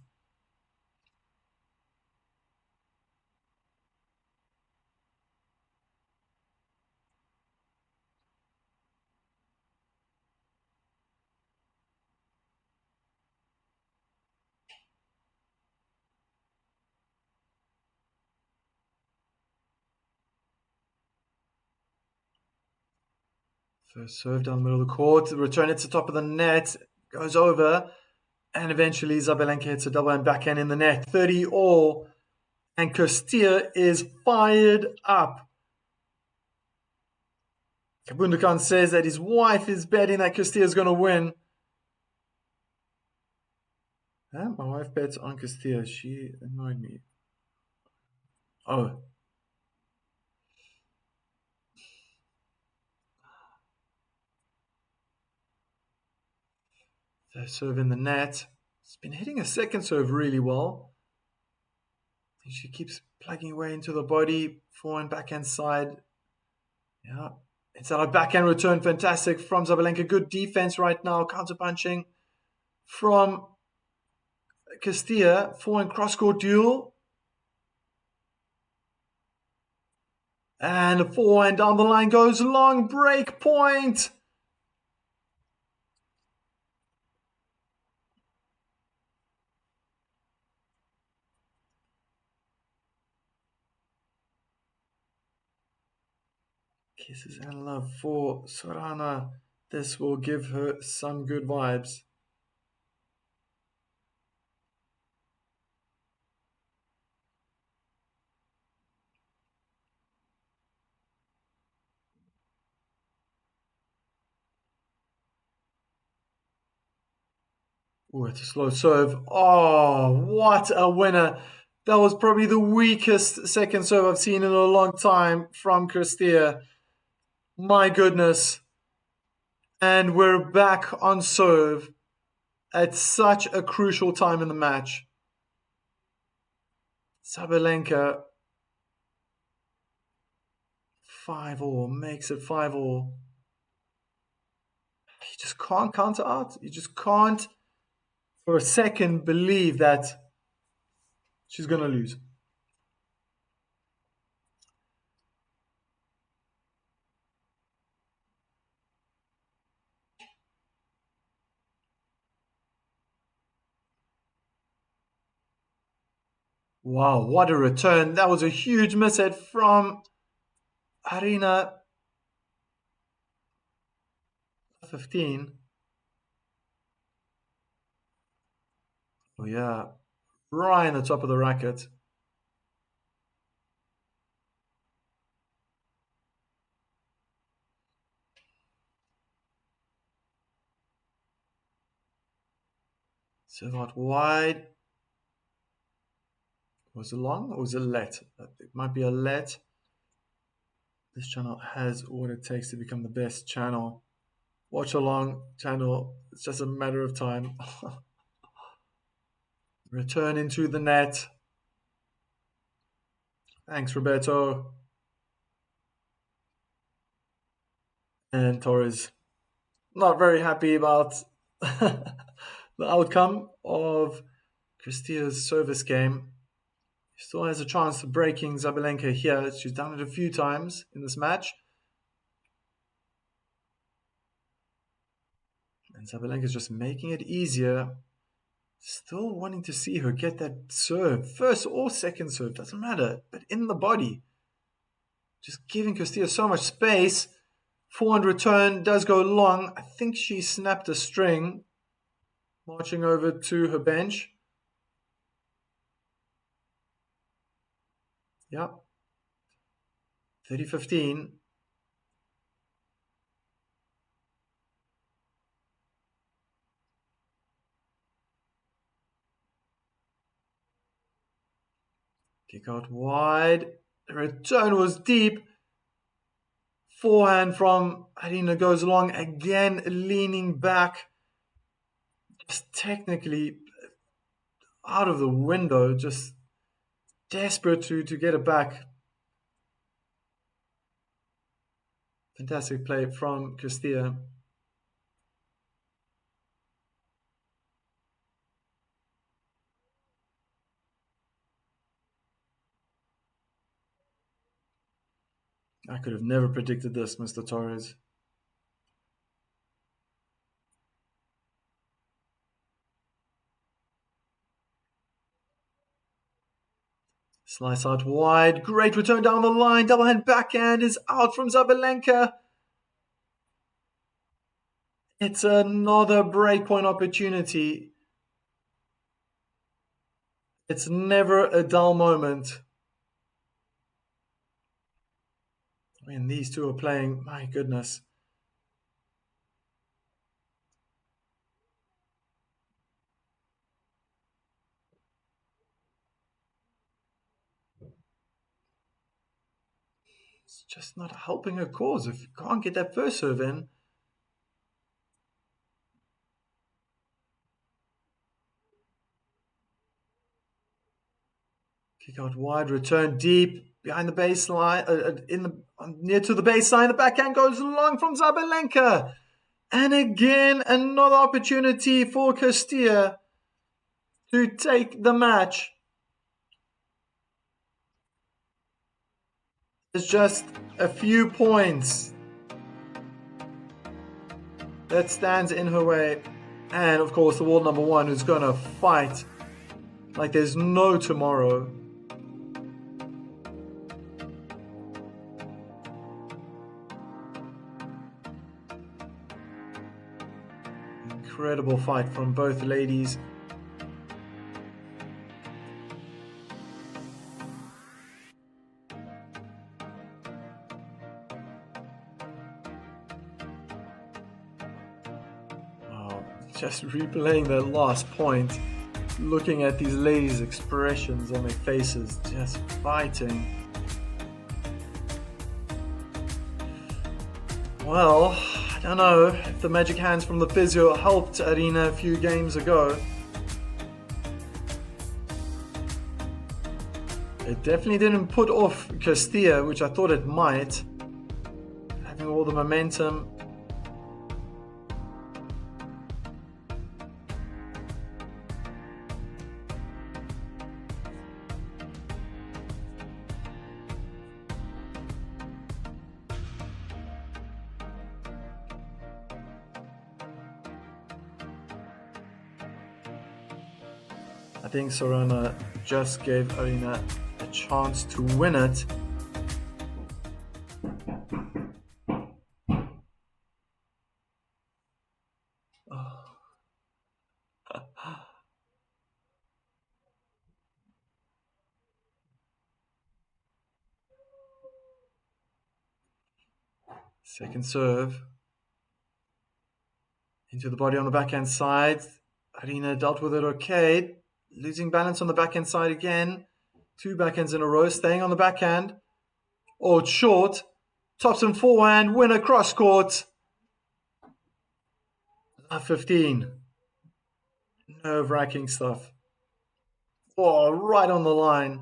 First serve down the middle of the court. Return it to the top of the net. Goes over. And eventually Sabalenka hits a double hand backhand in the net. 30 all. And Cirstea is fired up. Gundogan says that his wife is betting that Cirstea is going to win. My wife bets on Cirstea. She annoyed me. Oh. First serve in the net. She's been hitting a second serve really well. She keeps plugging away into the body. Forehand, backhand side. Yeah. Inside a backhand return. Fantastic from Sabalenka. Good defense right now. Counter punching from Cirstea. Forehand cross-court duel. And the forehand down the line goes long. Break point. Kisses and love for Sorana. This will give her some good vibes. Ooh, it's a slow serve. Oh, what a winner. That was probably the weakest second serve I've seen in a long time from Cirstea. My goodness. And we're back on serve at such a crucial time in the match. Sabalenka 5-all, makes it 5-all. You just can't counter out. You just can't for a second believe that she's going to lose. Wow, what a return. That was a huge mishead from Arena 15. Oh, yeah. Right on the top of the racket. Serve out wide. Was it long or was it let? It might be a let. This channel has what it takes to become the best channel. Watchalong channel. It's just a matter of time. Return into the net. Thanks, Roberto. And Torres. Not very happy about the outcome of Cristia's service game. She still has a chance of breaking Sabalenka here. She's done it a few times in this match. And Sabalenka's just making it easier. Still wanting to see her get that serve. First or second serve, doesn't matter. But in the body. Just giving Cirstea so much space. Forehand return does go long. I think she snapped a string. Marching over to her bench. Yep. 30-15. Kick out wide. The return was deep. Forehand from Arina goes long. Again, leaning back. Just technically out of the window. Just desperate to get it back. Fantastic play from Cirstea. I could have never predicted this, Mr. Torres. Slice out wide. Great return down the line. Double hand backhand is out from Sabalenka. It's another breakpoint opportunity. It's never a dull moment. When these two are playing, my goodness. It's just not helping her cause if you can't get that first serve in. Kick out wide, return deep, behind the baseline, near to the baseline. The backhand goes long from Sabalenka. And again, another opportunity for Cirstea to take the match. It's just a few points that stands in her way. And of course, the world number one who's going to fight like there's no tomorrow. Incredible fight from both ladies. Just replaying that last point, looking at these ladies' expressions on their faces, just fighting. Well, I don't know if the magic hands from the physio helped Arina a few games ago. It definitely didn't put off Cirstea, which I thought it might. Having all the momentum. I think Sorana just gave Arina a chance to win it. Oh. Second serve. Into the body on the backhand side. Arina dealt with it okay. Losing balance on the backhand side again. 2 backhands in a row. Staying on the backhand. Oh, it's short. Tops and forehand. Winner cross court. 15. Nerve-wracking stuff. Oh, right on the line.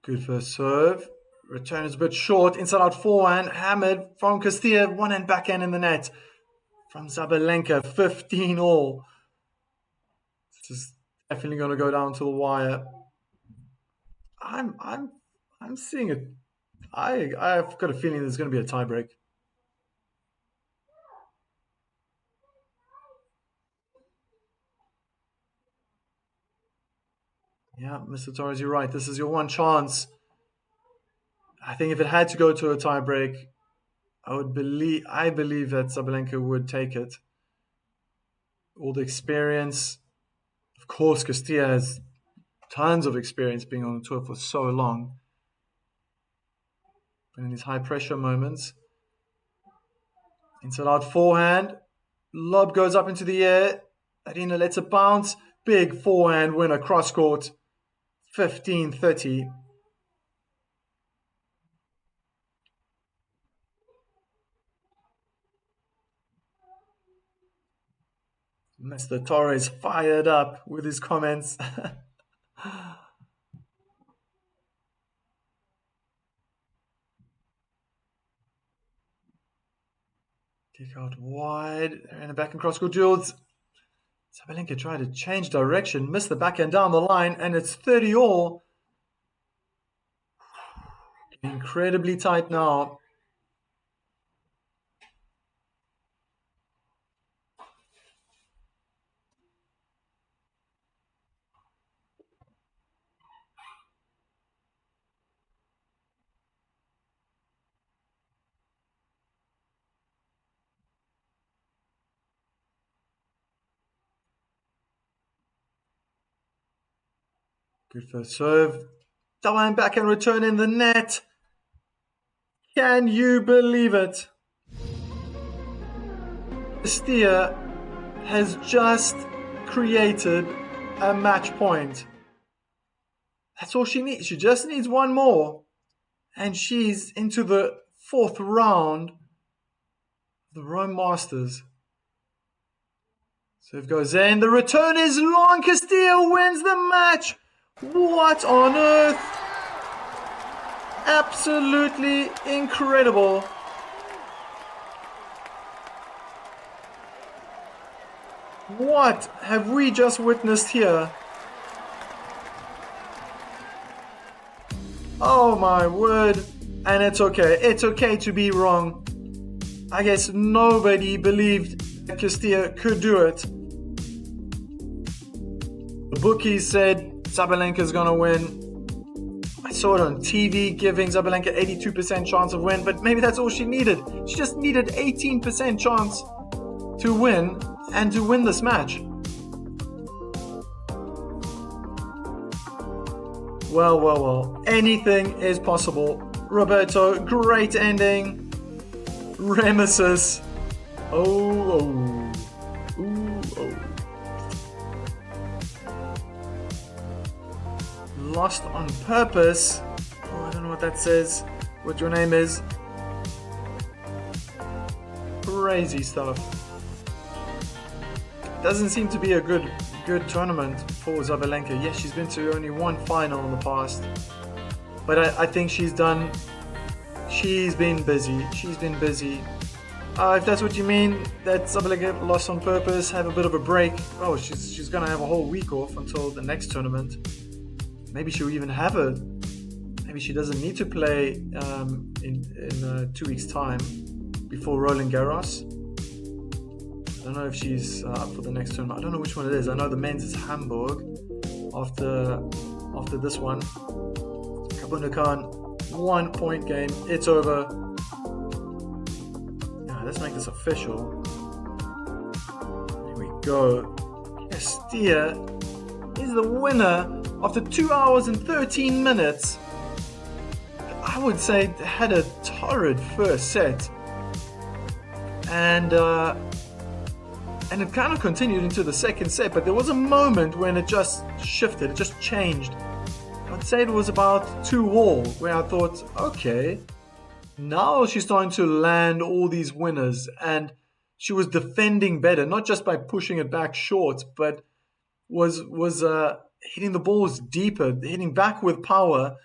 Good first serve. Return is a bit short. Inside out forehand. Hammered from Cirstea. One hand backhand in the net. From Sabalenka. 15 all. This is definitely going to go down to the wire. I'm seeing it. I've got a feeling there's going to be a tiebreak. Yeah, Mr. Torres, you're right. This is your one chance. I think if it had to go to a tiebreak, I believe that Sabalenka would take it. All the experience. Of course, Cirstea has tons of experience being on the tour for so long. But in these high pressure moments, inside out forehand, lob goes up into the air. Arina lets it bounce. Big forehand winner, cross court. 15-30. Mr. Torres fired up with his comments. Kick out wide. They're in the back and cross court duels. Sabalenka tried to change direction, missed the backhand down the line, and it's 30 all. Incredibly tight now. Good first serve. Double hand backhand return in the net. Can you believe it? Cirstea has just created a match point. That's all she needs. She just needs one more. And she's into the 4th round of the Rome Masters. Serve goes in. The return is long. Cirstea wins the match. What on earth? Absolutely incredible. What have we just witnessed here? Oh my word. And it's okay. It's okay to be wrong. I guess nobody believed that Cirstea could do it. The bookies said Sabalenka's gonna win. I saw it on TV giving Sabalenka 82% chance of win, but maybe that's all she needed. She just needed 18% chance to win and to win this match. Well. Anything is possible. Roberto, great ending. Remesis. Oh. Lost on purpose. Oh, I don't know what that says. What your name is. Crazy stuff. Doesn't seem to be a good tournament for Sabalenka. Yes, she's been to only one final in the past. But I think she's been busy. If that's what you mean, that Sabalenka lost on purpose, have a bit of a break. Oh, she's going to have a whole week off until the next tournament. Maybe she'll even maybe she doesn't need to play in 2 weeks' time before Roland Garros. I don't know if she's up for the next tournament. I don't know which one it is. I know the men's is Hamburg after this one. Kabunda Khan, 1 point game. It's over. Now, let's make this official. Here we go. Cirstea is the winner after 2 hours and 13 minutes. I would say had a torrid first set. And it kind of continued into the second set, but there was a moment when it just shifted, it just changed. I'd say it was about 2-all, where I thought, okay, now she's starting to land all these winners, and she was defending better, not just by pushing it back short, but was hitting the balls deeper, hitting back with power.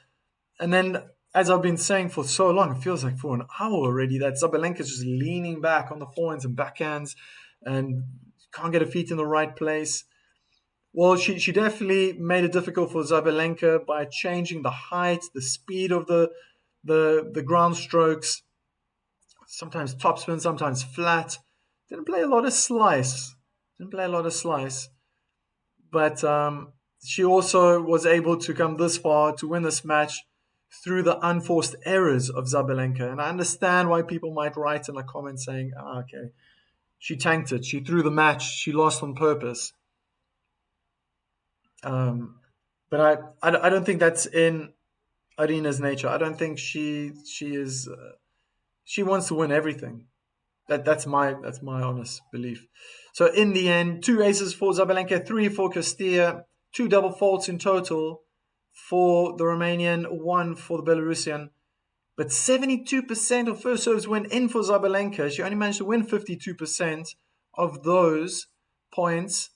And then, as I've been saying for so long, it feels like for an hour already, that Sabalenka's just leaning back on the forehands and backhands and can't get her feet in the right place. Well, she definitely made it difficult for Sabalenka by changing the height, the speed of the ground strokes. Sometimes topspin, sometimes flat. Didn't play a lot of slice. But she also was able to come this far to win this match through the unforced errors of Sabalenka. And I understand why people might write in the comments saying, okay, she tanked it. She threw the match. She lost on purpose. But I don't think that's in Arena's nature. I don't think she is. She wants to win everything. That's my honest belief. So in the end, 2 aces for Sabalenka, 3 for Cirstea, 2 double faults in total for the Romanian, 1 for the Belarusian. But 72% of first serves went in for Sabalenka. She only managed to win 52% of those points.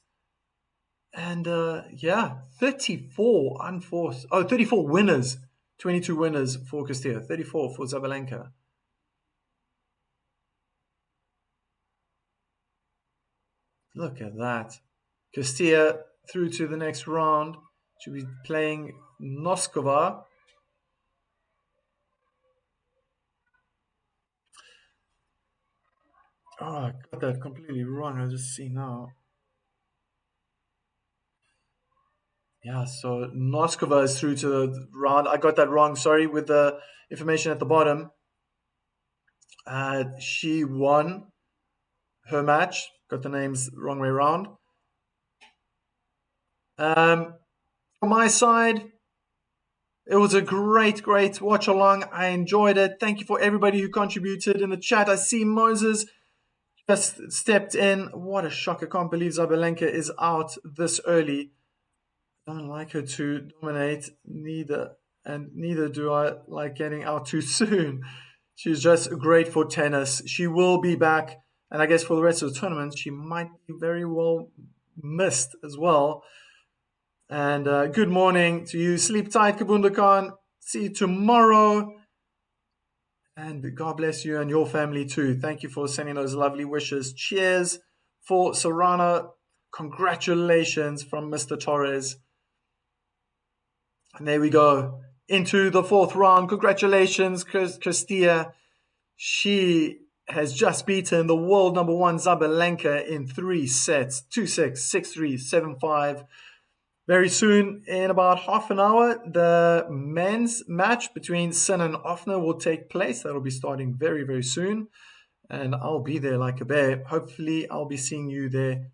And 34 unforced. 34 winners. 22 winners for Cirstea, 34 for Sabalenka. Look at that. Cirstea through to the next round. She'll be playing Noskova. Oh, I got that completely wrong. I just see now. Yeah, so Noskova is through to the round. I got that wrong. Sorry, with the information at the bottom. She won her match. Got the names wrong way around. From my side, it was a great watch along. I enjoyed it. Thank you for everybody who contributed in the chat. I see Moses just stepped in. What a shock. I can't believe Sabalenka is out this early. I don't like her to dominate, neither do I like getting out too soon. She's just great for tennis. She will be back, and I guess for the rest of the tournament, she might be very well missed as well. And good morning to you. Sleep tight, Kabunda Khan. See you tomorrow. And God bless you and your family too. Thank you for sending those lovely wishes. Cheers for Serrano. Congratulations from Mr. Torres. And there we go. Into the 4th round. Congratulations, Cirstea. She has just beaten the world number 1 Sabalenka in 3 sets. 2-6, 6-3, 7-5. Very soon, in about half an hour, the men's match between Sin and Offner will take place. That'll be starting very, very soon. And I'll be there like a bear. Hopefully, I'll be seeing you there